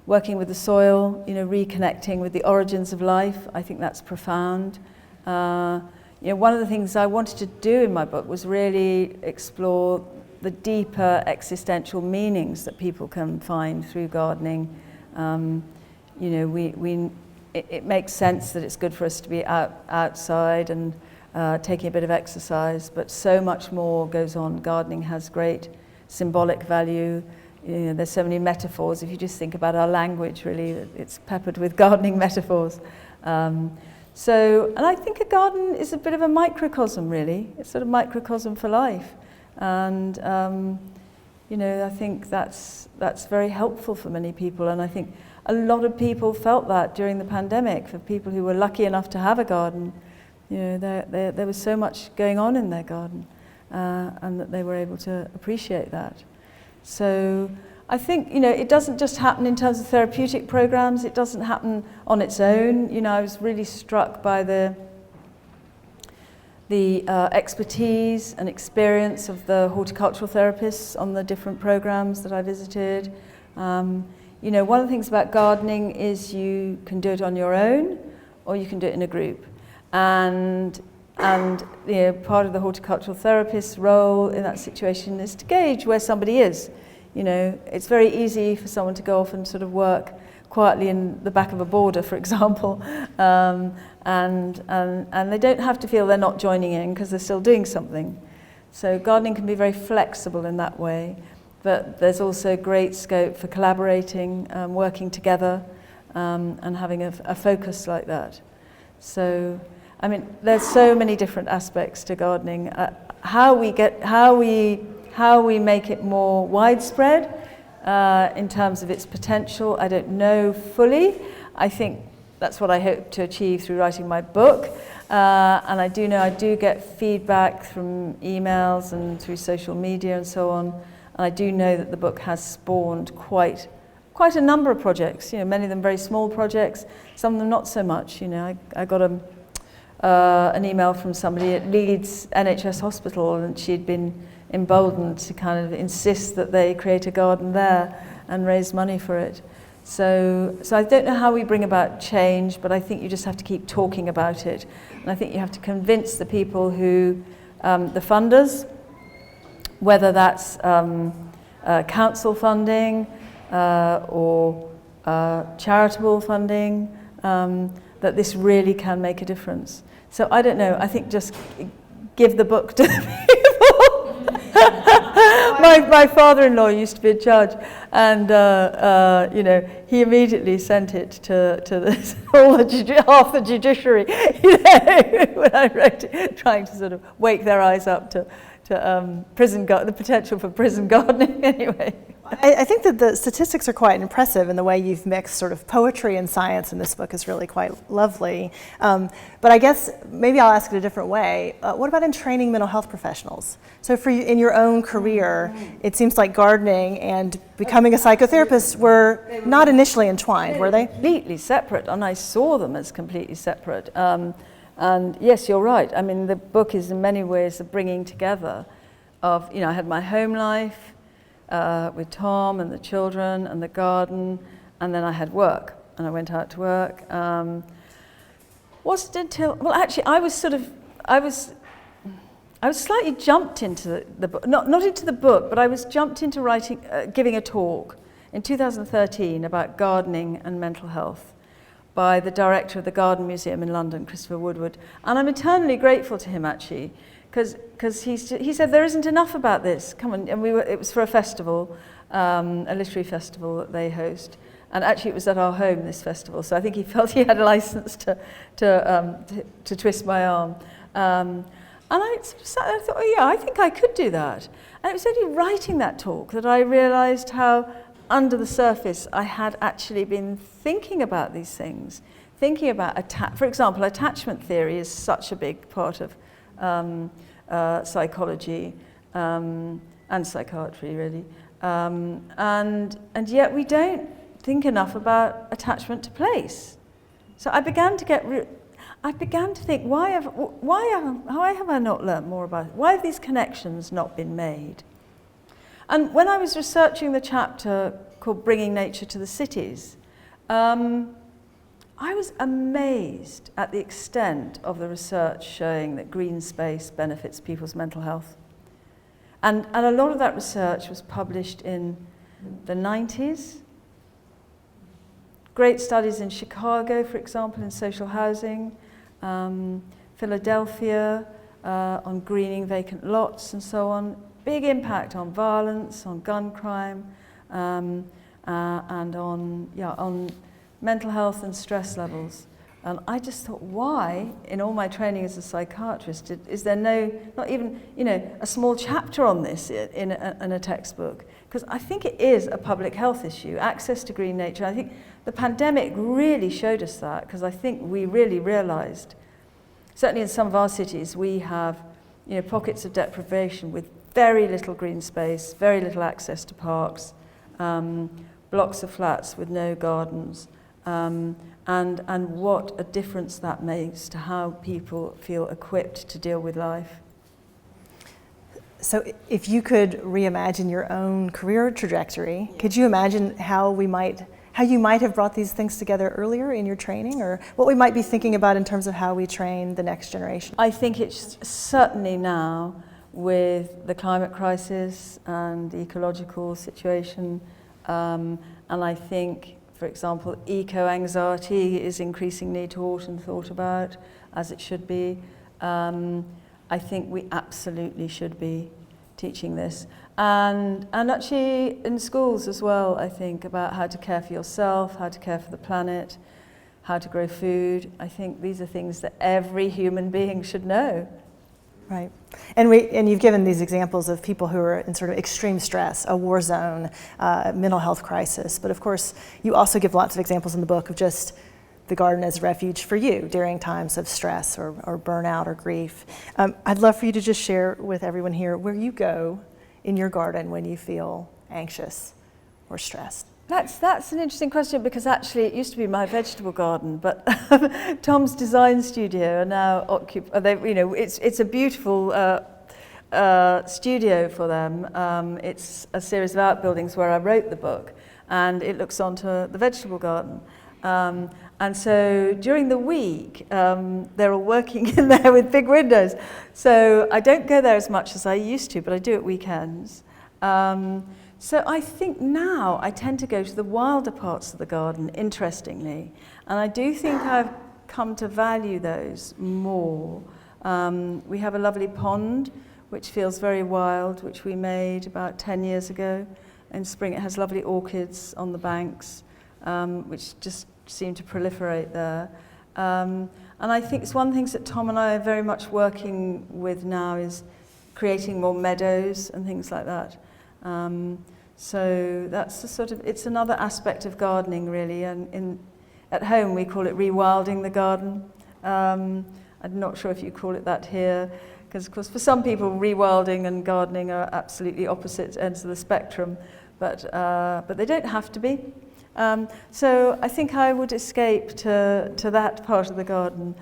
Working with the soil, reconnecting with the origins of life, I think that's profound. One of the things I wanted to do in my book was really explore the deeper existential meanings that people can find through gardening. It makes sense that it's good for us to be outside and taking a bit of exercise, but so much more goes on. Gardening has great symbolic value. There's so many metaphors. If you just think about our language, really, it's peppered with gardening metaphors. And I think a garden is a bit of a microcosm, really. It's sort of microcosm for life. And, I think that's very helpful for many people. And I think a lot of people felt that during the pandemic. For people who were lucky enough to have a garden, there was so much going on in their garden, and that they were able to appreciate that. So I think, it doesn't just happen in terms of therapeutic programs. It doesn't happen on its own. I was really struck by the expertise and experience of the horticultural therapists on the different programs that I visited. One of the things about gardening is you can do it on your own, or you can do it in a group. And part of the horticultural therapist's role in that situation is to gauge where somebody is. It's very easy for someone to go off and sort of work quietly in the back of a border, for example, and they don't have to feel they're not joining in because they're still doing something. So gardening can be very flexible in that way, but there's also great scope for collaborating, working together, and having a focus like that. So, there's so many different aspects to gardening. How we make it more widespread in terms of its potential, I don't know fully. I think that's what I hope to achieve through writing my book. And I do get feedback from emails and through social media and so on And I do know that the book has spawned quite a number of projects, many of them very small projects, some of them not so much. I got an email from somebody at Leeds NHS Hospital, and she'd been emboldened to kind of insist that they create a garden there and raise money for it. So I don't know how we bring about change, but I think you just have to keep talking about it. And I think you have to convince the people who, the funders, whether that's council funding or charitable funding, that this really can make a difference. So I don't know, I think just give the book to the people. My father-in-law used to be a judge, and he immediately sent it to half the judiciary, when I wrote it, trying to sort of wake their eyes up to the potential for prison gardening anyway. I think that the statistics are quite impressive, and the way you've mixed sort of poetry and science in this book is really quite lovely. But I guess maybe I'll ask it a different way. What about in training mental health professionals? So for you, in your own career, it seems like gardening and becoming a psychotherapist were not initially entwined, were they? Completely separate, and I saw them as completely separate. And yes, you're right. I mean, the book is in many ways a bringing together of, I had my home life, with Tom and the children and the garden, and then I had work, and I went out to work. Wasn't until, well, actually, I was slightly jumped into the book, not into the book, but I was jumped into writing, giving a talk in 2013 about gardening and mental health by the director of the Garden Museum in London, Christopher Woodward, and I'm eternally grateful to him, actually, because he said there isn't enough about this. Come on, and it was for a festival, a literary festival that they host, and actually it was at our home, this festival. So I think he felt he had a license to twist my arm, and I sat there and thought, oh yeah, I think I could do that. And it was only writing that talk that I realised how under the surface I had actually been thinking about these things, thinking about for example, attachment theory is such a big part of psychology and psychiatry, really, and yet we don't think enough about attachment to place. So I began to think, why have I not learnt more about it? Why have these connections not been made? And when I was researching the chapter called Bringing Nature to the Cities, I was amazed at the extent of the research showing that green space benefits people's mental health. And a lot of that research was published in the 90s. Great studies in Chicago, for example, in social housing, Philadelphia, on greening vacant lots and so on. Big impact on violence, on gun crime, and on mental health and stress levels. And I just thought, why, in all my training as a psychiatrist, is there not even, a small chapter on this in a textbook? Because I think it is a public health issue, access to green nature. I think the pandemic really showed us that, because I think we really realized, certainly in some of our cities, we have, pockets of deprivation with very little green space, very little access to parks, blocks of flats with no gardens, and what a difference that makes to how people feel equipped to deal with life. So if you could reimagine your own career trajectory, could you imagine how you might have brought these things together earlier in your training, or what we might be thinking about in terms of how we train the next generation? I think it's certainly now, with the climate crisis and the ecological situation, and I think, for example, eco-anxiety is increasingly taught and thought about, as it should be. I think we absolutely should be teaching this. And actually in schools as well, I think, about how to care for yourself, how to care for the planet, how to grow food. I think these are things that every human being should know. Right. And you've given these examples of people who are in sort of extreme stress, a war zone, mental health crisis. But of course, you also give lots of examples in the book of just the garden as refuge for you during times of stress or burnout or grief. I'd love for you to just share with everyone here where you go in your garden when you feel anxious or stressed? That's an interesting question, because actually it used to be my vegetable garden, but Tom's design studio are now occupied. It's a beautiful studio for them. It's a series of outbuildings where I wrote the book, and it looks onto the vegetable garden. And so during the week, they're all working in there with big windows. So I don't go there as much as I used to, but I do at weekends. So I think now I tend to go to the wilder parts of the garden, interestingly. And I do think I've come to value those more. We have a lovely pond, which feels very wild, which we made about 10 years ago. In spring it has lovely orchids on the banks, which just seem to proliferate there. And I think it's one of the things that Tom and I are very much working with now is creating more meadows and things like that. So that's the sort of, it's another aspect of gardening really, and at home we call it rewilding the garden. I'm not sure if you call it that here, because of course for some people rewilding and gardening are absolutely opposite ends of the spectrum, but they don't have to be. So I think I would escape to that part of the garden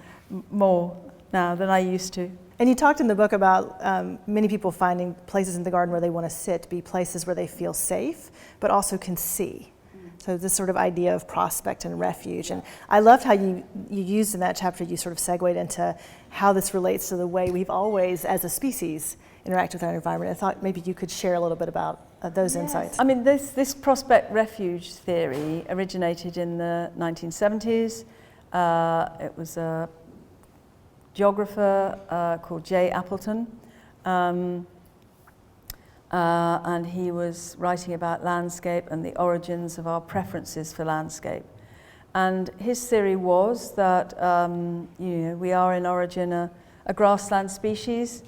more now than I used to. And you talked in the book about many people finding places in the garden where they want to sit be places where they feel safe, but also can see. So this sort of idea of prospect and refuge. And I loved how you used in that chapter, you sort of segued into how this relates to the way we've always, as a species, interact with our environment. I thought maybe you could share a little bit about those insights. I mean, this prospect refuge theory originated in the 1970s. It was a geographer called J. Appleton, and he was writing about landscape and the origins of our preferences for landscape. And his theory was that we are in origin a grassland species,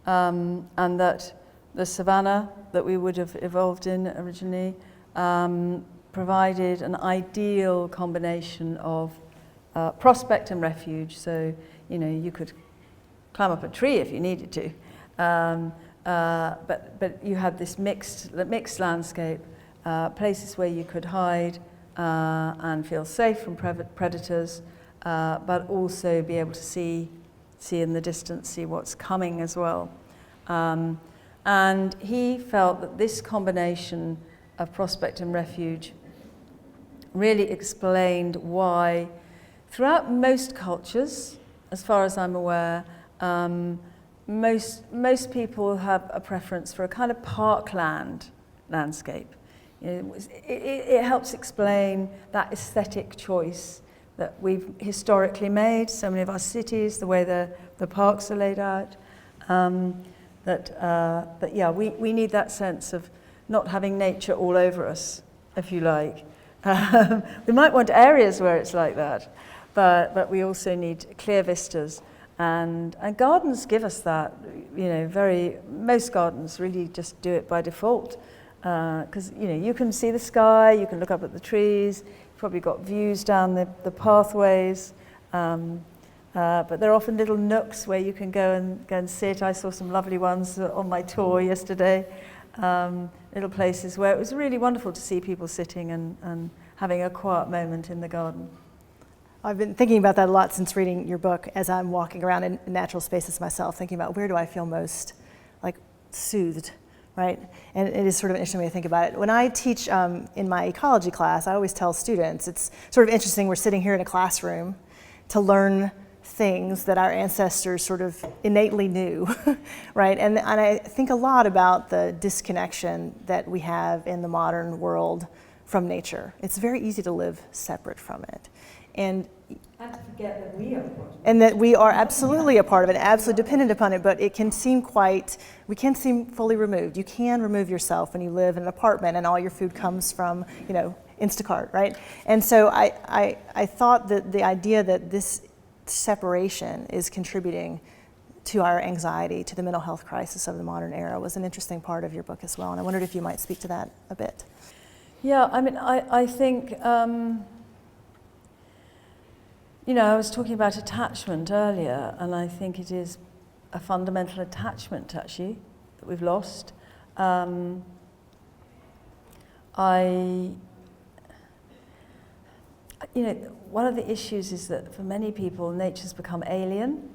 and that the savanna that we would have evolved in originally provided an ideal combination of prospect and refuge. So you could climb up a tree if you needed to, but you had this mixed landscape, places where you could hide and feel safe from predators, but also be able to see in the distance, see what's coming as well. And he felt that this combination of prospect and refuge really explained why throughout most cultures, as far as I'm aware, most people have a preference for a kind of parkland landscape. It helps explain that aesthetic choice that we've historically made, so many of our cities, the way the parks are laid out, we need that sense of not having nature all over us, if you like. We might want areas where it's like that, but we also need clear vistas, and gardens give us that. Most gardens really just do it by default, because you can see the sky, you can look up at the trees, you've probably got views down the pathways, but there are often little nooks where you can go and sit. I saw some lovely ones on my tour yesterday, little places where it was really wonderful to see people sitting and having a quiet moment in the garden. I've been thinking about that a lot since reading your book as I'm walking around in natural spaces myself, thinking about where do I feel most soothed, right? And it is sort of an interesting way to think about it. When I teach in my ecology class, I always tell students, it's sort of interesting, we're sitting here in a classroom to learn things that our ancestors sort of innately knew, right? And I think a lot about the disconnection that we have in the modern world from nature. It's very easy to live separate from it. And to forget that we are part of it. And that we are absolutely a part of it, absolutely dependent upon it, but it can seem we can seem fully removed. You can remove yourself when you live in an apartment and all your food comes from, Instacart, right? And so I thought that the idea that this separation is contributing to our anxiety, to the mental health crisis of the modern era was an interesting part of your book as well. And I wondered if you might speak to that a bit. Yeah, I mean, I think, I was talking about attachment earlier, and I think it is a fundamental attachment, actually, that we've lost. One of the issues is that for many people, nature's become alien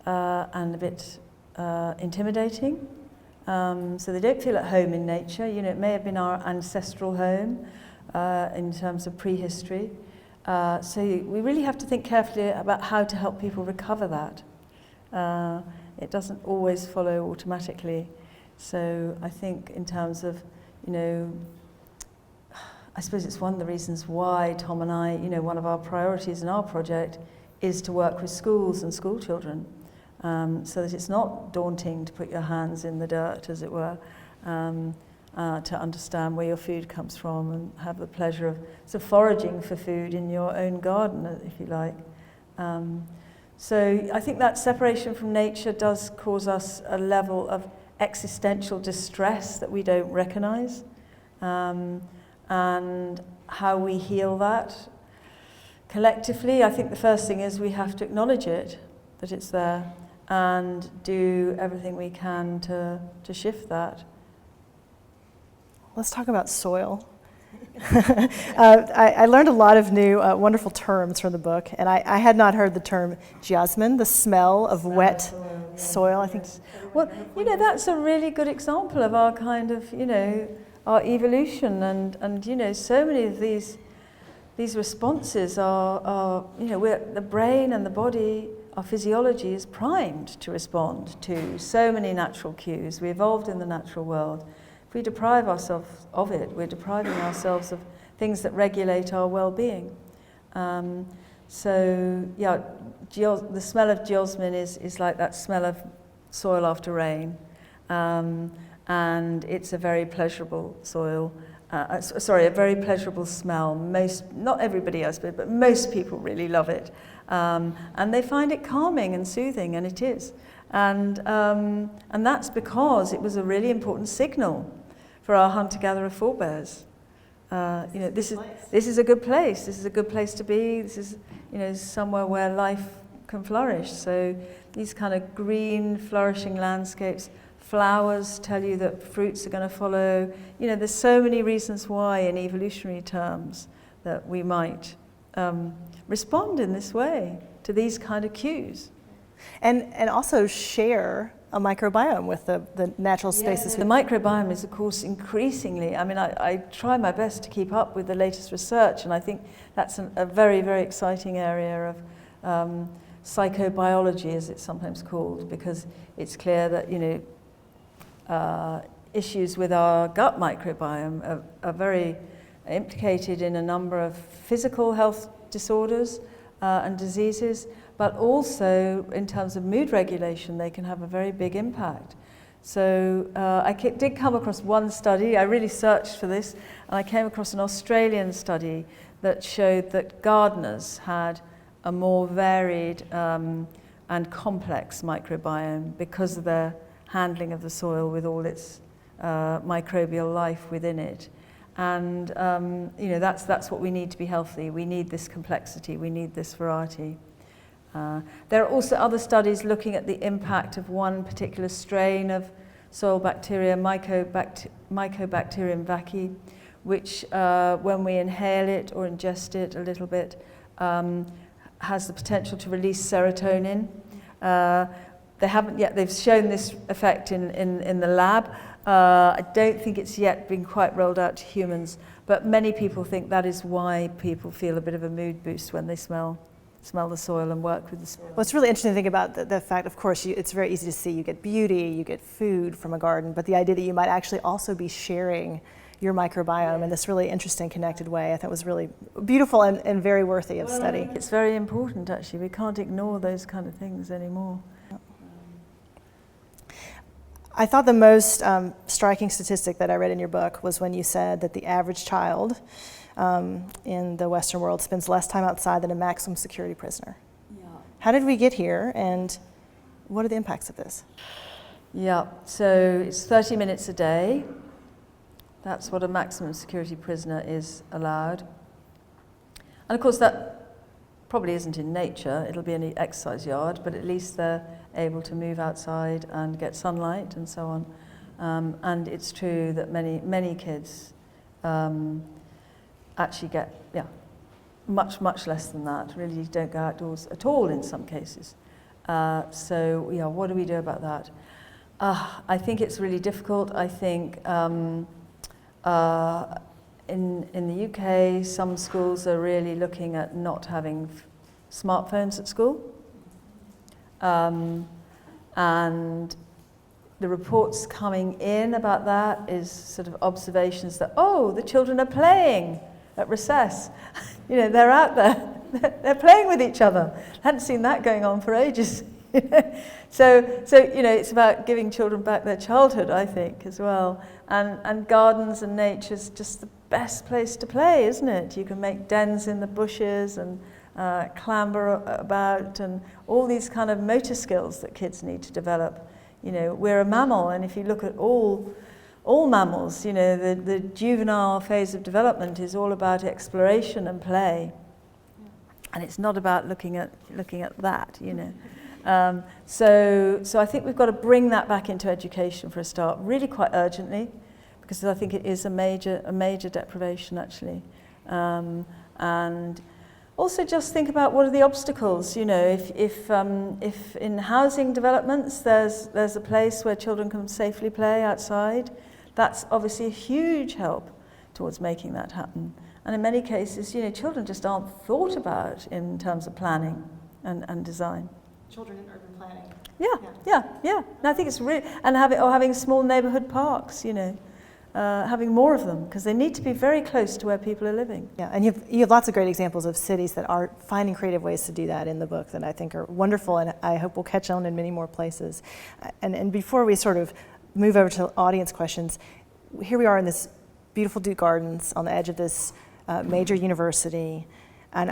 and a bit intimidating. So they don't feel at home in nature. It may have been our ancestral home in terms of prehistory. So we really have to think carefully about how to help people recover that. It doesn't always follow automatically. So I think in terms of, I suppose it's one of the reasons why Tom and I, one of our priorities in our project is to work with schools and school children, so that it's not daunting to put your hands in the dirt, as it were, to understand where your food comes from and have the pleasure of foraging for food in your own garden, if you like. So I think that separation from nature does cause us a level of existential distress that we don't recognize. And how we heal that collectively, I think the first thing is we have to acknowledge it, that it's there, and do everything we can to shift that. Let's talk about soil. I learned a lot of new wonderful terms from the book, and I had not heard the term geosmin, the smell of wet soil. I think. Well, that's a really good example of our kind of, our evolution, and so many of these responses are the brain and the body, our physiology is primed to respond to so many natural cues. We evolved in the natural world. If we deprive ourselves of it, we're depriving ourselves of things that regulate our well-being. The smell of geosmin is like that smell of soil after rain. And it's a very pleasurable a very pleasurable smell. Not everybody, I suppose, but most people really love it. And they find it calming and soothing, and it is. And that's because it was a really important signal for our hunter-gatherer forebears. This is a good place. This is a good place to be. This is, somewhere where life can flourish. So these kind of green, flourishing landscapes. Flowers tell you that fruits are going to follow. There's so many reasons why, in evolutionary terms, that we might respond in this way to these kind of cues. And also share a microbiome with the natural spaces. The microbiome is, of course, increasingly, I try my best to keep up with the latest research, and I think that's a very, very exciting area of psychobiology, as it's sometimes called, because it's clear that, issues with our gut microbiome are very implicated in a number of physical health disorders and diseases, but also in terms of mood regulation, they can have a very big impact. So I did come across one study. I really searched for this, and I came across an Australian study that showed that gardeners had a more varied and complex microbiome because of their handling of the soil with all its microbial life within it. And that's what we need to be healthy. We need this complexity, we need this variety. There are also other studies looking at the impact of one particular strain of soil bacteria, Mycobacterium vaccae, which when we inhale it or ingest it a little bit, has the potential to release serotonin. They haven't yet, they've shown this effect in the lab. I don't think it's yet been quite rolled out to humans, but many people think that is why people feel a bit of a mood boost when they smell the soil and work with the soil. Well, it's really interesting to think about the fact, of course, it's very easy to see. You get beauty, you get food from a garden, but the idea that you might actually also be sharing your microbiome in this really interesting, connected way, I thought was really beautiful and very worthy of study. It's very important, actually. We can't ignore those kind of things anymore. I thought the most striking statistic that I read in your book was when you said that the average child in the Western world spends less time outside than a maximum security prisoner. Yeah. How did we get here, and what are the impacts of this? Yeah, so it's 30 minutes a day. That's what a maximum security prisoner is allowed. And of course that probably isn't in nature, it'll be in the exercise yard, but at least they're able to move outside and get sunlight and so on. And it's true that many kids actually get, much less than that, really don't go outdoors at all in some cases. So, what do we do about that? I think it's really difficult. I think in the UK, some schools are really looking at not having smartphones at school. And the reports coming in about that is sort of observations that, the children are playing at recess. They're out there. They're playing with each other. I hadn't seen that going on for ages. So it's about giving children back their childhood, I think, as well. And gardens and nature's just the best place to play, isn't it? You can make dens in the bushes and clamber about, and all these kind of motor skills that kids need to develop. We're a mammal, and if you look at all mammals, the juvenile phase of development is all about exploration and play. And it's not about looking at that, So I think we've got to bring that back into education for a start, really quite urgently, because I think it is a major deprivation, actually. And also just think about what are the obstacles. If in housing developments there's a place where children can safely play outside, that's obviously a huge help towards making that happen. And in many cases, children just aren't thought about in terms of planning and design. Children in urban planning. Yeah. And I think it's really, and having small neighborhood parks, having more of them, because they need to be very close to where people are living. Yeah, and you have lots of great examples of cities that are finding creative ways to do that in the book that I think are wonderful, and I hope will catch on in many more places. And before we sort of move over to audience questions, here we are in this beautiful Duke Gardens on the edge of this major university, and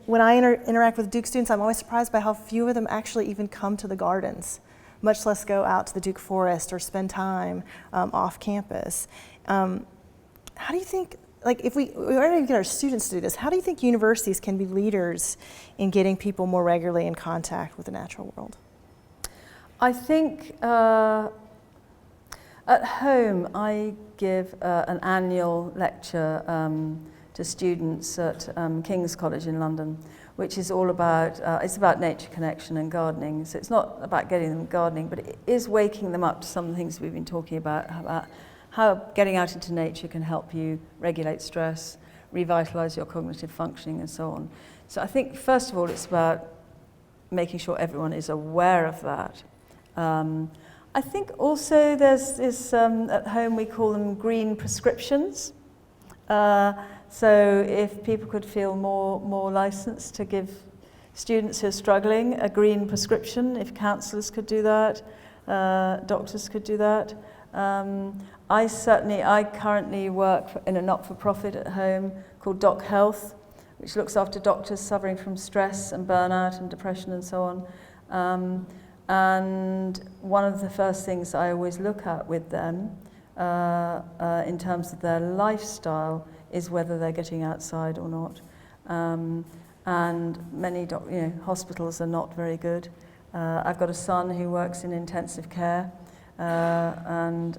when I interact with Duke students, I'm always surprised by how few of them actually even come to the gardens, much less go out to the Duke Forest or spend time off campus. How do you think, if we want to get our students to do this, how do you think universities can be leaders in getting people more regularly in contact with the natural world? I think at home I give an annual lecture to students at King's College in London, which is all about, it's about nature connection and gardening. So it's not about getting them gardening, but it is waking them up to some of the things we've been talking about how getting out into nature can help you regulate stress, revitalize your cognitive functioning and so on. So I think, first of all, it's about making sure everyone is aware of that. I think also there's this, at home we call them green prescriptions. So if people could feel more licensed to give students who are struggling a green prescription, if counsellors could do that, doctors could do that. I currently work in a not-for-profit at home called Doc Health, which looks after doctors suffering from stress and burnout and depression and so on. And one of the first things I always look at with them in terms of their lifestyle is whether they're getting outside or not. And many hospitals are not very good. I've got a son who works in intensive care, and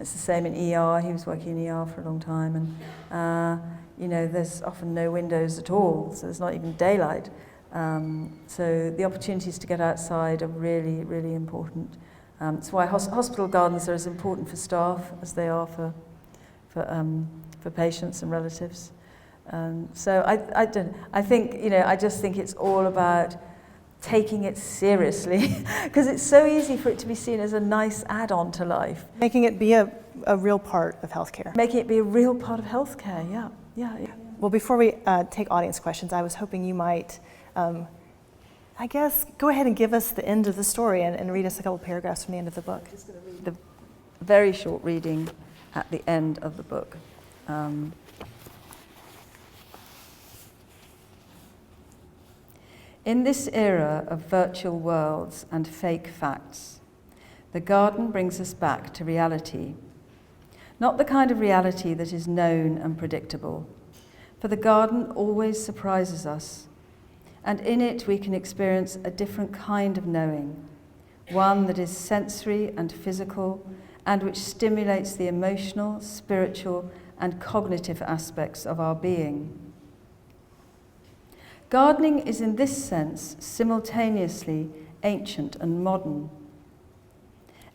it's the same in ER. He was working in ER for a long time, and there's often no windows at all, so there's not even daylight. So the opportunities to get outside are really, really important. That's why hospital gardens are as important for staff as they are for patients and relatives. So I just think it's all about taking it seriously, because it's so easy for it to be seen as a nice add-on to life. Making it be a real part of healthcare. Making it be a real part of healthcare, yeah. Well, before we take audience questions, I was hoping you might, go ahead and give us the end of the story and read us a couple paragraphs from the end of the book. I'm just going to read the very short reading at the end of the book. In this era of virtual worlds and fake facts, the garden brings us back to reality. Not the kind of reality that is known and predictable, for the garden always surprises us, and in it we can experience a different kind of knowing, one that is sensory and physical, and which stimulates the emotional, spiritual, and cognitive aspects of our being. Gardening is in this sense simultaneously ancient and modern.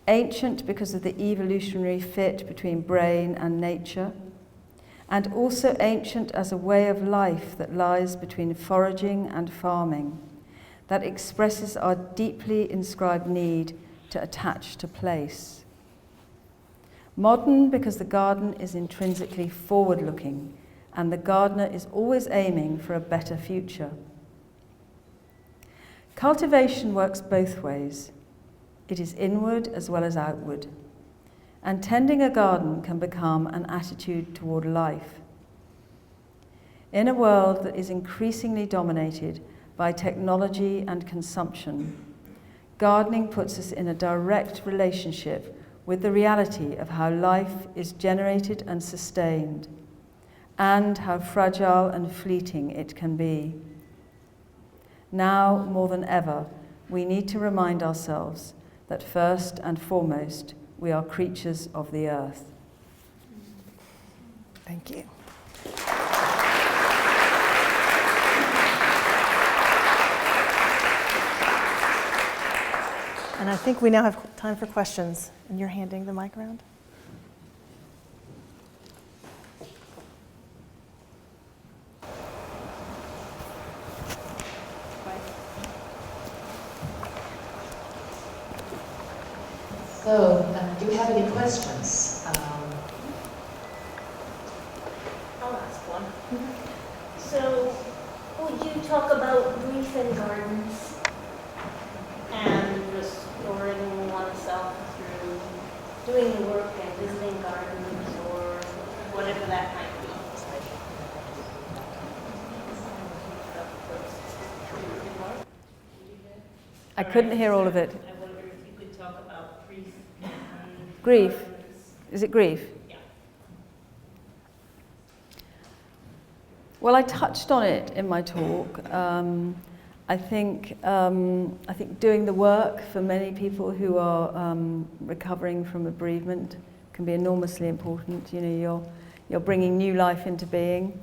Ancient because of the evolutionary fit between brain and nature, and also ancient as a way of life that lies between foraging and farming, that expresses our deeply inscribed need to attach to place. Modern because the garden is intrinsically forward-looking, and the gardener is always aiming for a better future. Cultivation works both ways. It is inward as well as outward. And tending a garden can become an attitude toward life. In a world that is increasingly dominated by technology and consumption, gardening puts us in a direct relationship with the reality of how life is generated and sustained, and how fragile and fleeting it can be. Now, more than ever, we need to remind ourselves that first and foremost, we are creatures of the earth. Thank you. And I think we now have time for questions, and you're handing the mic around. So, do we have any questions? I'll ask one. So, would you talk about grief in gardens and restoring oneself through doing the work and visiting gardens or whatever that might be? I couldn't hear all of it. I wonder if you could talk about grief and Grief? gardens. Is it grief? Yeah. Well, I touched on it in my talk. I think doing the work for many people who are recovering from a bereavement can be enormously important. You know, you're bringing new life into being.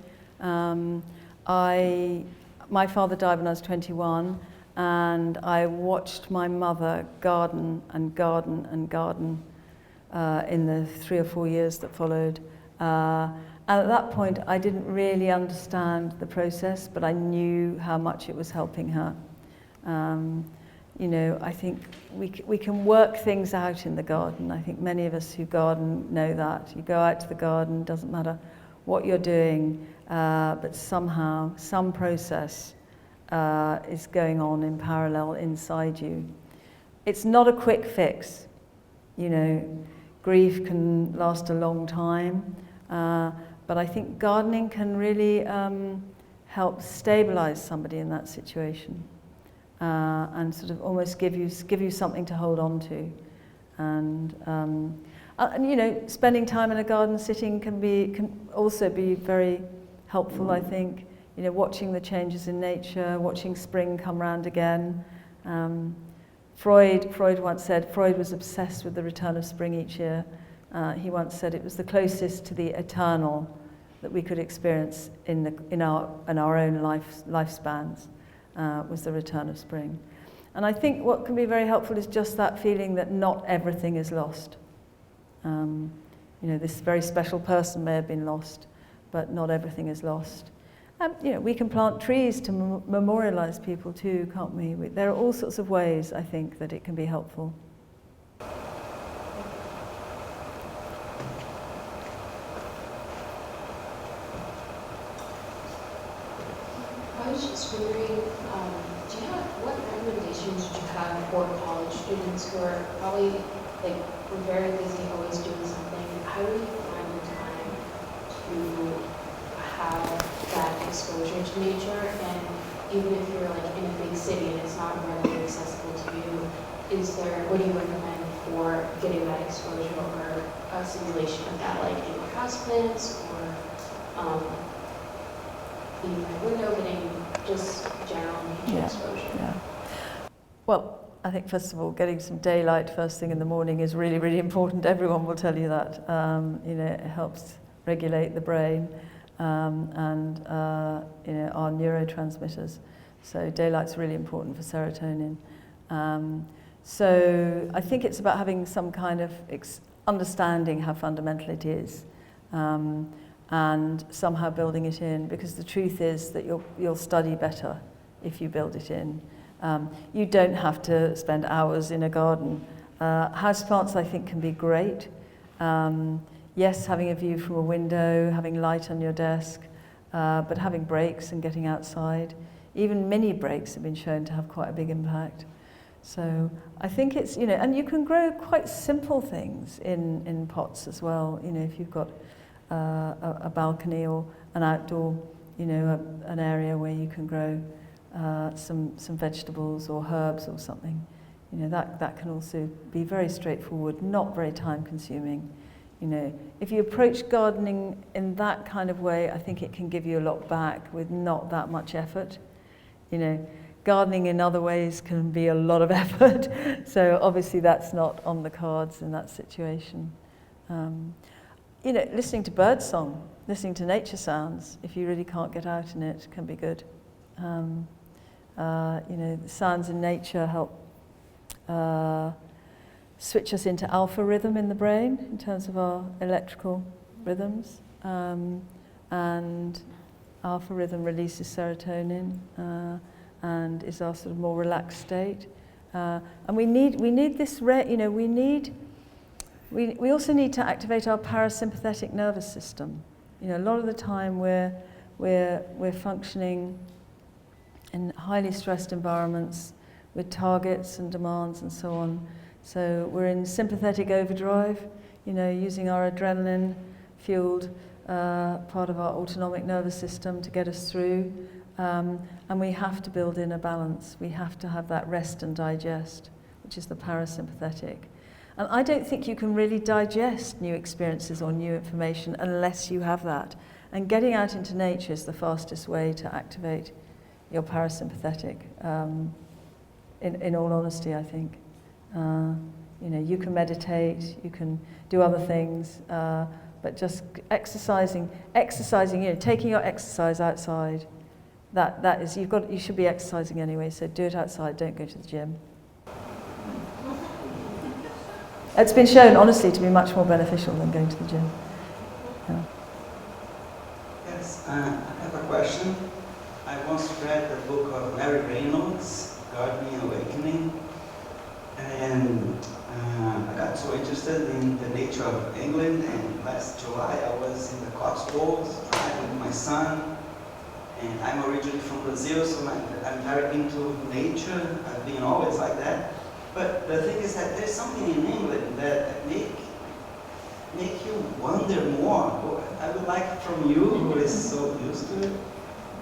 My father died when I was 21, and I watched my mother garden and garden and garden in the 3 or 4 years that followed. And at that point, I didn't really understand the process, but I knew how much it was helping her. You know, I think we can work things out in the garden. I think many of us who garden know that. You go out to the garden, doesn't matter what you're doing, but somehow, some process is going on in parallel inside you. It's not a quick fix. You know, grief can last a long time. But I think gardening can really help stabilize somebody in that situation and sort of almost give you something to hold on to. And you know, spending time in a garden sitting can also be very helpful, I think. You know, watching the changes in nature, watching spring come round again. Freud once said Freud was obsessed with the return of spring each year. He once said it was the closest to the eternal that we could experience in our own lifespans, was the return of spring. And I think what can be very helpful is just that feeling that not everything is lost. You know, this very special person may have been lost, but not everything is lost. You know, we can plant trees to memorialize people too, can't we? There are all sorts of ways, I think, that it can be helpful. I was just wondering, what recommendations would you have for college students who are probably, like, we're very busy, always doing something. How do you find the time to have that exposure to nature? And even if you're like in a big city and it's not readily accessible to you, what do you recommend for getting that exposure or a simulation of that, like in houseplants or being by window, getting just general nature exposure? Yeah. Well, I think first of all, getting some daylight first thing in the morning is really, really important. Everyone will tell you that. You know, it helps regulate the brain and you know, our neurotransmitters. So daylight's really important for serotonin. So I think it's about having some kind of understanding how fundamental it is, and somehow building it in, because the truth is that you'll study better if you build it in. You don't have to spend hours in a garden. Houseplants, I think, can be great. Yes, having a view from a window, having light on your desk, but having breaks and getting outside. Even mini breaks have been shown to have quite a big impact. So I think it's, you know, and you can grow quite simple things in pots as well. You know, if you've got a balcony or an outdoor, you know, an area where you can grow some vegetables or herbs or something, you know, that can also be very straightforward, not very time consuming. You know, if you approach gardening in that kind of way, I think it can give you a lot back with not that much effort. You know, gardening in other ways can be a lot of effort, so obviously that's not on the cards in that situation. You know, listening to birdsong, listening to nature sounds, if you really can't get out in it, can be good. You know, the sounds in nature help switch us into alpha rhythm in the brain in terms of our electrical rhythms, and alpha rhythm releases serotonin and is our sort of more relaxed state. And we need this, you know, we also need to activate our parasympathetic nervous system. You know, a lot of the time we're functioning in highly stressed environments with targets and demands and so on. So we're in sympathetic overdrive, you know, using our adrenaline-fueled part of our autonomic nervous system to get us through. And we have to build in a balance. We have to have that rest and digest, which is the parasympathetic. And I don't think you can really digest new experiences or new information unless you have that. And getting out into nature is the fastest way to activate your parasympathetic, in all honesty, I think. You know, you can meditate, you can do other things, but just exercising, you know, taking your exercise outside, that is, you should be exercising anyway, so do it outside, don't go to the gym. It's been shown, honestly, to be much more beneficial than going to the gym. Yeah. Yes, I have a question. I once read the book of Mary Reynolds, Gardening Awakening, and I got so interested in the nature of England, and last July I was in the Cotswolds driving with my son, and I'm originally from Brazil, so I'm very into nature. I've been always like that. But the thing is that there's something in England that make you wonder more. I would like from you, who is so used to it,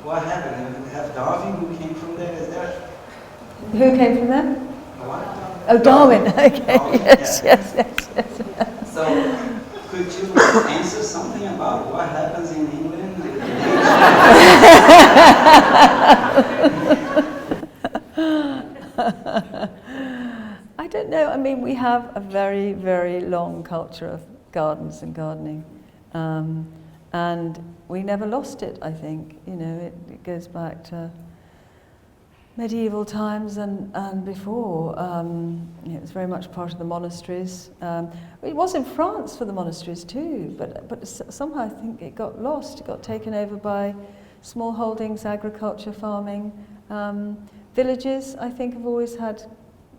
what happened? You have Darwin who came from there, is there? Who came from there? What? Oh, Darwin, okay, Darwin, yes. So, could you answer something about what happens in England? I don't know. I mean, we have a very, very long culture of gardens and gardening, and we never lost it, I think. You know, it goes back to medieval times and before. It was very much part of the monasteries. It was in France for the monasteries too, but somehow I think it got lost. It got taken over by small holdings, agriculture, farming. Villages, I think, have always had,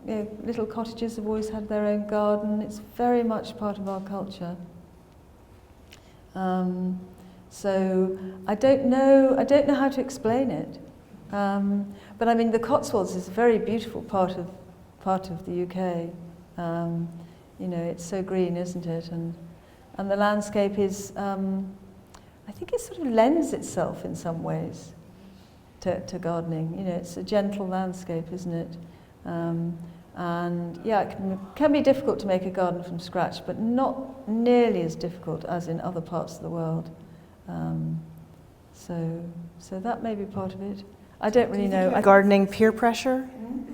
you know, little cottages have always had their own garden. It's very much part of our culture. So I don't know how to explain it. But I mean, the Cotswolds is a very beautiful part of the UK. You know, it's so green, isn't it? And the landscape is, I think it sort of lends itself in some ways to gardening. You know, it's a gentle landscape, isn't it? And yeah, it can be difficult to make a garden from scratch, but not nearly as difficult as in other parts of the world. So that may be part of it. I don't really know. Gardening peer pressure?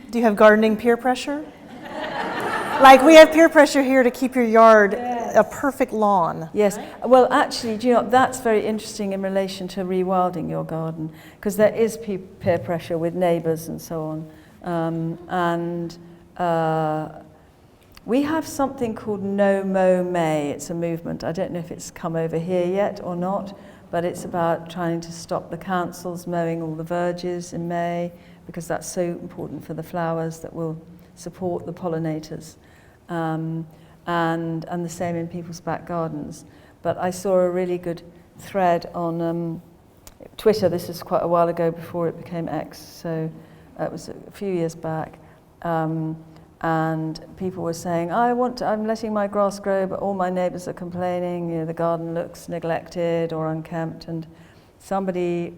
Do you have gardening peer pressure? Like we have peer pressure here to keep your yard a perfect lawn. Yes. Well, actually, do you know, that's very interesting in relation to rewilding your garden, because there is peer pressure with neighbours and so on. We have something called No Mow May. It's a movement. I don't know if it's come over here yet or not, but it's about trying to stop the councils mowing all the verges in May, because that's so important for the flowers that will support the pollinators. And the same in people's back gardens. But I saw a really good thread on Twitter. This is quite a while ago, before it became X, so it was a few years back. And people were saying, I'm letting my grass grow, but all my neighbours are complaining, you know, the garden looks neglected or unkempt. And somebody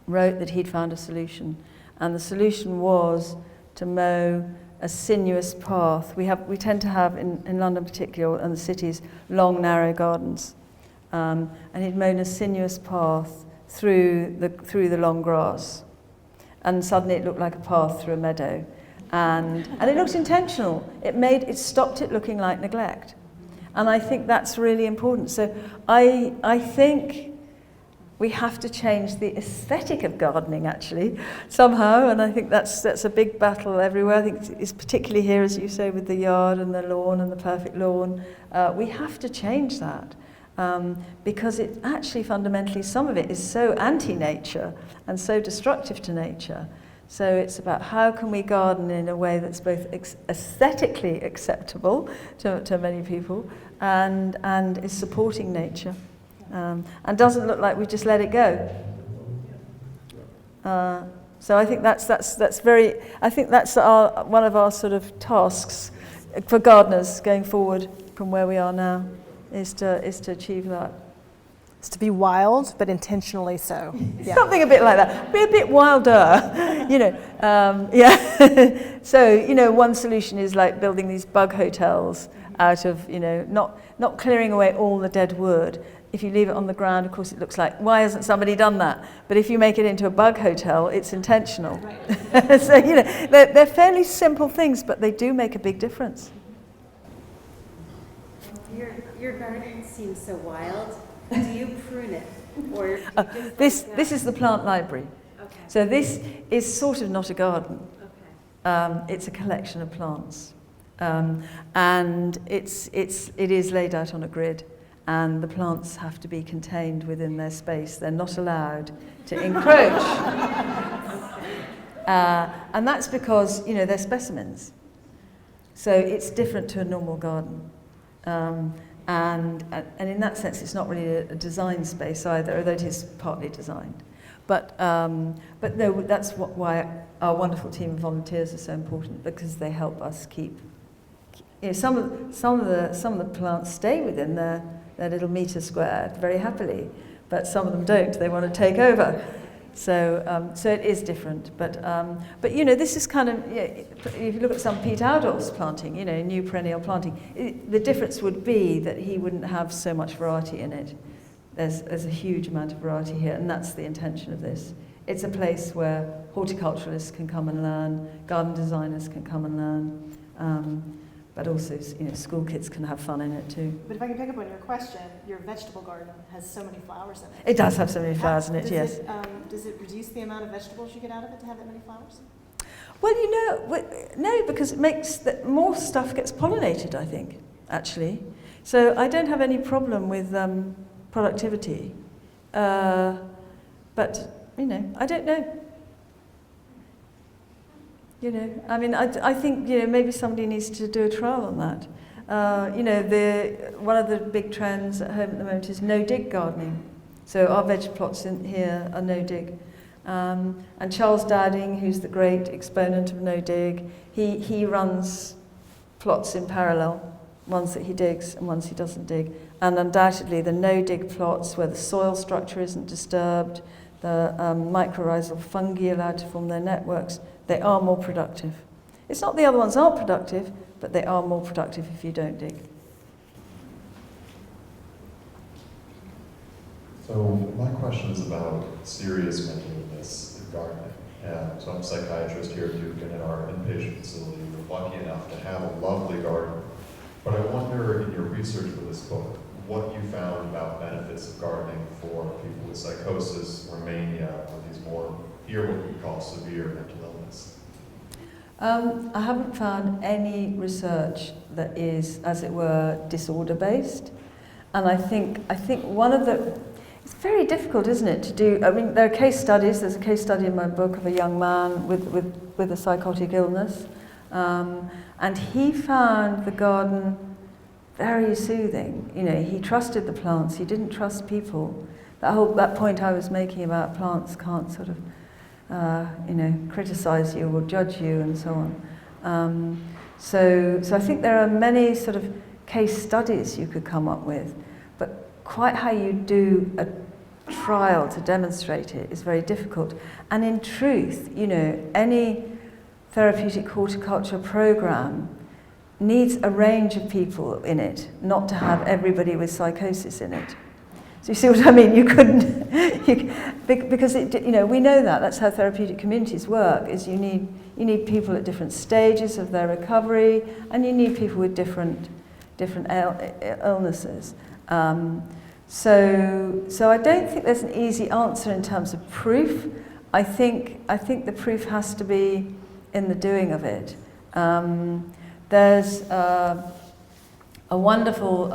wrote that he'd found a solution. And the solution was to mow a sinuous path. We tend to have, in London particularly, and the cities, long, narrow gardens. And he'd mown a sinuous path through the long grass. And suddenly it looked like a path through a meadow. And it looked intentional. It stopped it looking like neglect. And I think that's really important. So I think we have to change the aesthetic of gardening, actually, somehow. And I think that's a big battle everywhere. I think it's particularly here, as you say, with the yard and the lawn and the perfect lawn. We have to change that. Because it actually fundamentally, some of it is so anti-nature and so destructive to nature. So it's about how can we garden in a way that's both aesthetically acceptable to many people and is supporting nature, and doesn't look like we just let it go. So I think that's very. I think that's one of our sort of tasks for gardeners going forward from where we are now, is to achieve that. It's to be wild, but intentionally so. Yeah. Something a bit like that. Be a bit wilder, you know. Yeah. So, you know, one solution is like building these bug hotels out of, you know, not clearing away all the dead wood. If you leave it on the ground, of course, it looks like, why hasn't somebody done that? But if you make it into a bug hotel, it's intentional. Right. So, you know, they're fairly simple things, but they do make a big difference. Your garden seems so wild. Do you prune it? Or this is the plant library. Okay. So this is sort of not a garden. Okay. It's a collection of plants. And it is laid out on a grid, and the plants have to be contained within their space. They're not allowed to encroach. And that's because, you know, they're specimens. So it's different to a normal garden. And in that sense, it's not really a design space either, although it is partly designed. But no, that's why our wonderful team of volunteers are so important, because they help us keep. You know, some of the plants stay within their little metre square very happily, but some of them don't. They want to take over. So it is different, but you know, this is kind of, if you look at some Pete Outdoors planting, you know, new perennial planting, the difference would be that he wouldn't have so much variety in it. There's a huge amount of variety here, and that's the intention of this. It's a place where horticulturalists can come and learn, garden designers can come and learn, but also, you know, school kids can have fun in it too. But if I can pick up on your question, your vegetable garden has so many flowers in it. It does have so many flowers in it, yes. Does it reduce the amount of vegetables you get out of it to have that many flowers? Well, you know, no, because it makes that more stuff gets pollinated, I think, actually. So I don't have any problem with productivity. But, you know, I don't know. You know, I mean, I think, you know, maybe somebody needs to do a trial on that. You know, one of the big trends at home at the moment is no-dig gardening. So our veg plots in here are no-dig. And Charles Dowding, who's the great exponent of no-dig, he runs plots in parallel, ones that he digs and ones he doesn't dig. And undoubtedly the no-dig plots where the soil structure isn't disturbed, the mycorrhizal fungi allowed to form their networks, they are more productive. It's not the other ones aren't productive, but they are more productive if you don't dig. So my question is about serious mental illness. of gardening. And so I'm a psychiatrist here at Duke, and in our inpatient facility, we're lucky enough to have a lovely garden. But I wonder, in your research for this book, what you found about benefits of gardening for people with psychosis or mania, or these more, here what we call severe mental illness. I haven't found any research that is, as it were, disorder-based. And I think one of the, it's very difficult, isn't it, to do, I mean, there are case studies. There's a case study in my book of a young man with a psychotic illness. And he found the garden very soothing. You know, he trusted the plants, he didn't trust people. That point I was making about plants can't sort of, criticize you or judge you and so on. So I think there are many sort of case studies you could come up with, but quite how you do a trial to demonstrate it is very difficult. And in truth, you know, any therapeutic horticulture program needs a range of people in it, not to have everybody with psychosis in it. So you see what I mean? You couldn't, because we know that's how therapeutic communities work. Is you need people at different stages of their recovery, and you need people with different illnesses. So I don't think there's an easy answer in terms of proof. I think the proof has to be in the doing of it. There's a wonderful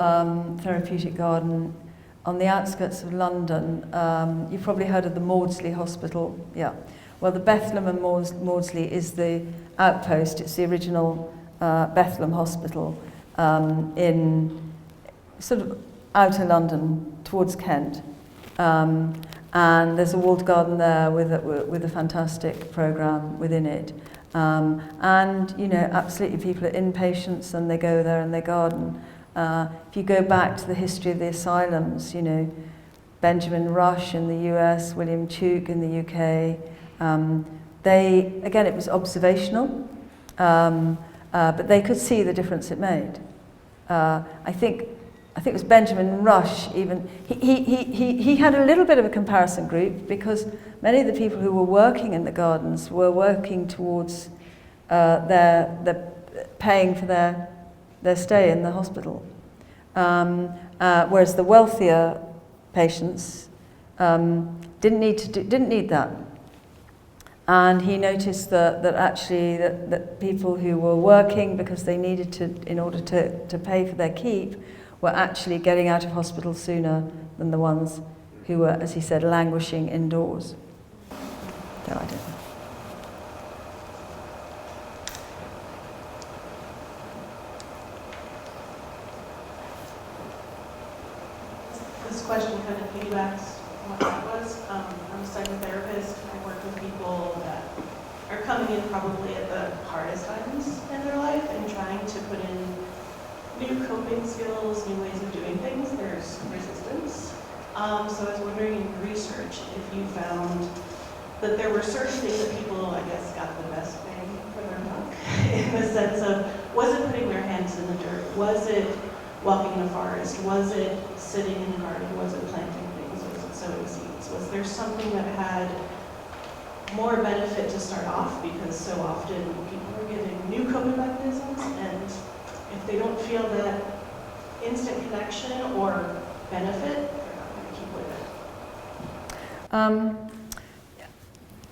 therapeutic garden on the outskirts of London. You've probably heard of the Maudsley Hospital. Yeah. Well, the Bethlem and Maudsley is the outpost. It's the original Bethlem Hospital in sort of outer London towards Kent. And there's a walled garden there with a fantastic programme within it. And, absolutely people are inpatients and they go there and they garden. If you go back to the history of the asylums, Benjamin Rush in the US, William Tuke in the UK, it was observational, but they could see the difference it made. I think it was Benjamin Rush even, he had a little bit of a comparison group because many of the people who were working in the gardens were working towards their paying for their stay in the hospital. Whereas the wealthier patients didn't need that. And he noticed that people who were working because they needed to, in order to pay for their keep, were actually getting out of hospital sooner than the ones who were, as he said, languishing indoors. So I don't know. This question kind of piggybacks on what that was. I'm a psychotherapist. I work with people that are coming in probably at the hardest times in their life and trying to put in new coping skills, new ways of doing things. There's resistance. So I was wondering in your research if you found that there were certain things that people, I guess, got the best bang for their buck in the sense of, was it putting their hands in the dirt? Was it walking in a forest? Was it sitting in the garden? Was it planting things? Was it sowing seeds? Was there something that had more benefit to start off? Because so often people are getting new coping mechanisms, and if they don't feel that instant connection or benefit, they're not going to keep with it.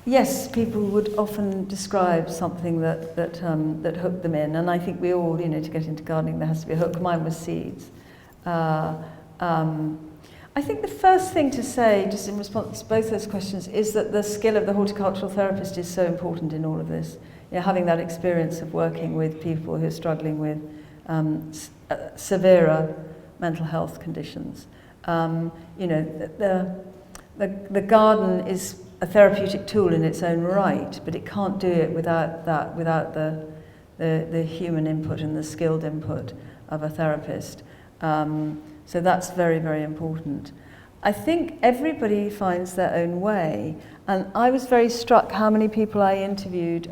Yes, people would often describe something that hooked them in, and I think we all, to get into gardening, there has to be a hook. Mine was seeds. I think the first thing to say, just in response to both those questions, is that the skill of the horticultural therapist is so important in all of this. Having that experience of working with people who are struggling with severer mental health conditions. The garden is a therapeutic tool in its own right, but it can't do it without the human input and the skilled input of a therapist. So that's very, very important. I think everybody finds their own way, and I was very struck how many people I interviewed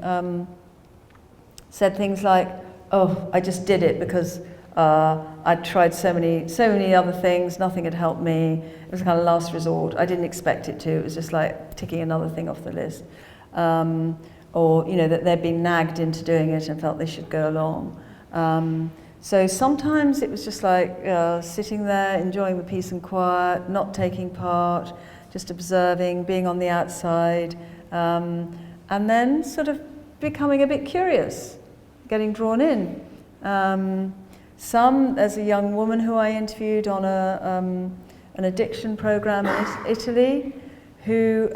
said things like, "Oh, I just did it because I'd tried so many other things, nothing had helped me. It was a kind of last resort. I didn't expect it to. It was just like ticking another thing off the list. Or, you know, that they'd been nagged into doing it and felt they should go along. So sometimes it was just like sitting there, enjoying the peace and quiet, not taking part, just observing, being on the outside, and then sort of becoming a bit curious, getting drawn in. There's a young woman who I interviewed on an addiction program in Italy who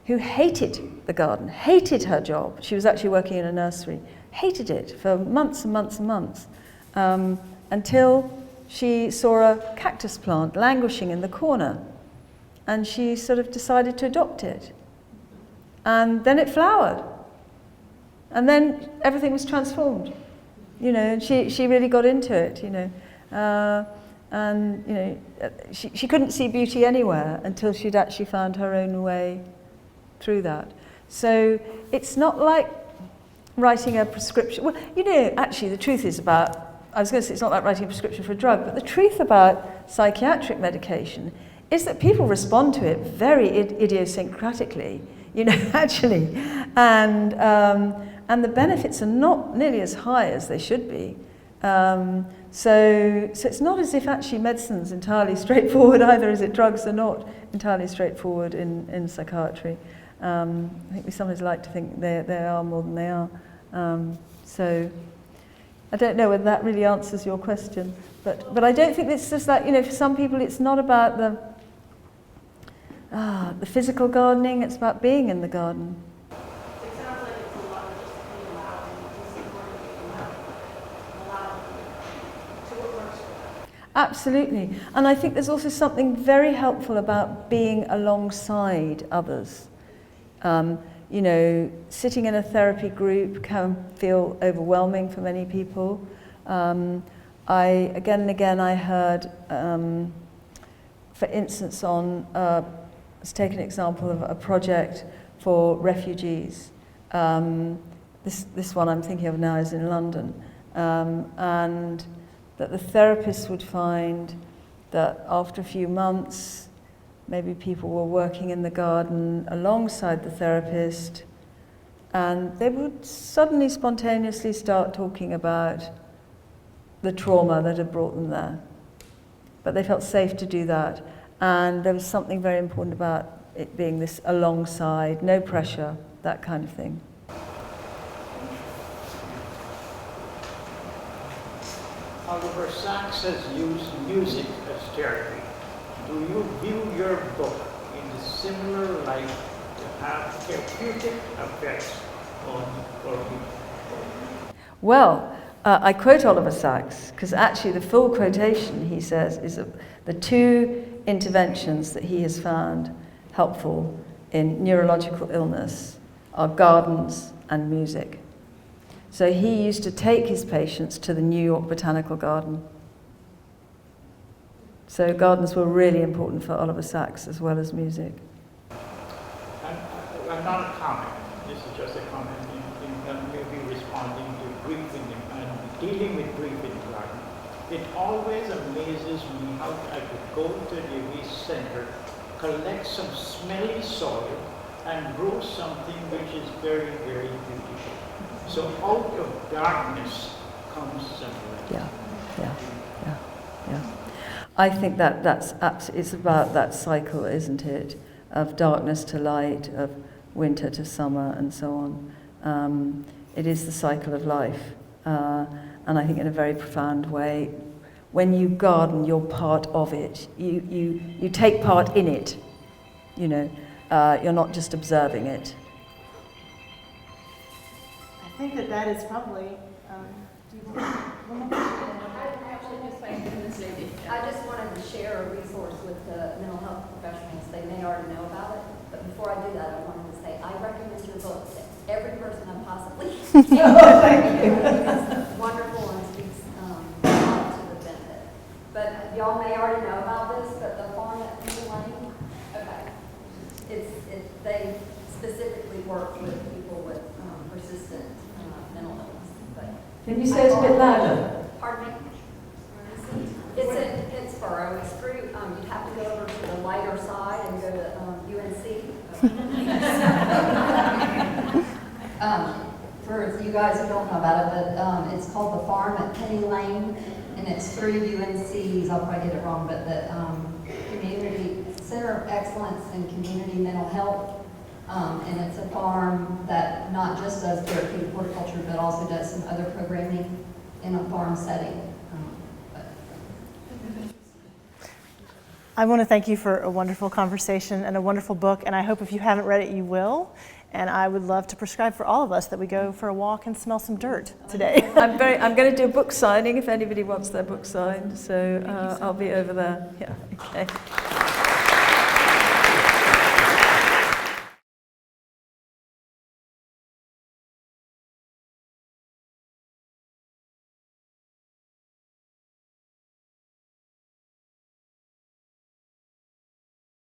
hated the garden, hated her job. She was actually working in a nursery, hated it for months and months and months, until she saw a cactus plant languishing in the corner, and she sort of decided to adopt it. And then it flowered, and then everything was transformed, you know, and she really got into it, you know. And, you know, she couldn't see beauty anywhere until she'd actually found her own way through that. So it's not like writing a prescription. Well, you know, actually the truth is I was going to say it's not like writing a prescription for a drug, but the truth about psychiatric medication is that people respond to it very idiosyncratically, you know, actually. And the benefits are not nearly as high as they should be. So it's not as if actually medicine's entirely straightforward either, as it drugs are not entirely straightforward in psychiatry. I think we sometimes like to think they are more than they are. So I don't know whether that really answers your question, but I don't think it's just like, you know, for some people it's not about the physical gardening, it's about being in the garden. It sounds like it's a lot of just being allowed and supporting allowed to what works for them. Absolutely. And I think there's also something very helpful about being alongside others. You know, sitting in a therapy group can feel overwhelming for many people. Again and again I heard, for instance, let's take an example of a project for refugees. This one I'm thinking of now is in London. And that the therapist would find that after a few months, maybe people were working in the garden alongside the therapist, and they would suddenly spontaneously start talking about the trauma that had brought them there. But they felt safe to do that. And there was something very important about it being this alongside, no pressure, that kind of thing. Oliver Sacks has used music as therapy. Do you view your book in a similar light to have therapeutic effects on people? Well, I quote Oliver Sacks, because actually the full quotation, he says, is the two interventions that he has found helpful in neurological illness are gardens and music. So he used to take his patients to the New York Botanical Garden. So gardens were really important for Oliver Sacks as well as music. I'm not a comment. This is just a comment in maybe responding to grief and dealing with grief in the garden. It always amazes me how I could go to the East Center, collect some smelly soil, and grow something which is very, very beautiful. So out of darkness comes sunlight. Yeah. I think it's about that cycle, isn't it? Of darkness to light, of winter to summer, and so on. It is the cycle of life, and I think in a very profound way, when you garden, you're part of it. You take part in it. You know, you're not just observing it. I think that is probably. Do you want one more question? I just wanted to share a resource with the mental health professionals. They may already know about it, but before I do that, I wanted to say I recommend your book to every person I possibly can. It's wonderful and speaks a lot to the benefit. But y'all may already know about this, but the farm at Peter Lane, okay, they specifically work with people with persistent mental illness. But can you say it a bit louder? For you guys who don't know about it, but it's called The Farm at Penny Lane, and it's through UNC's, I'll probably get it wrong, but the Community Center of Excellence in Community Mental Health. And it's a farm that not just does therapeutic horticulture, but also does some other programming in a farm setting. I want to thank you for a wonderful conversation and a wonderful book, and I hope if you haven't read it, you will. And I would love to prescribe for all of us that we go for a walk and smell some dirt today. I'm going to do a book signing if anybody wants their book signed, so I'll be over there. Yeah, okay.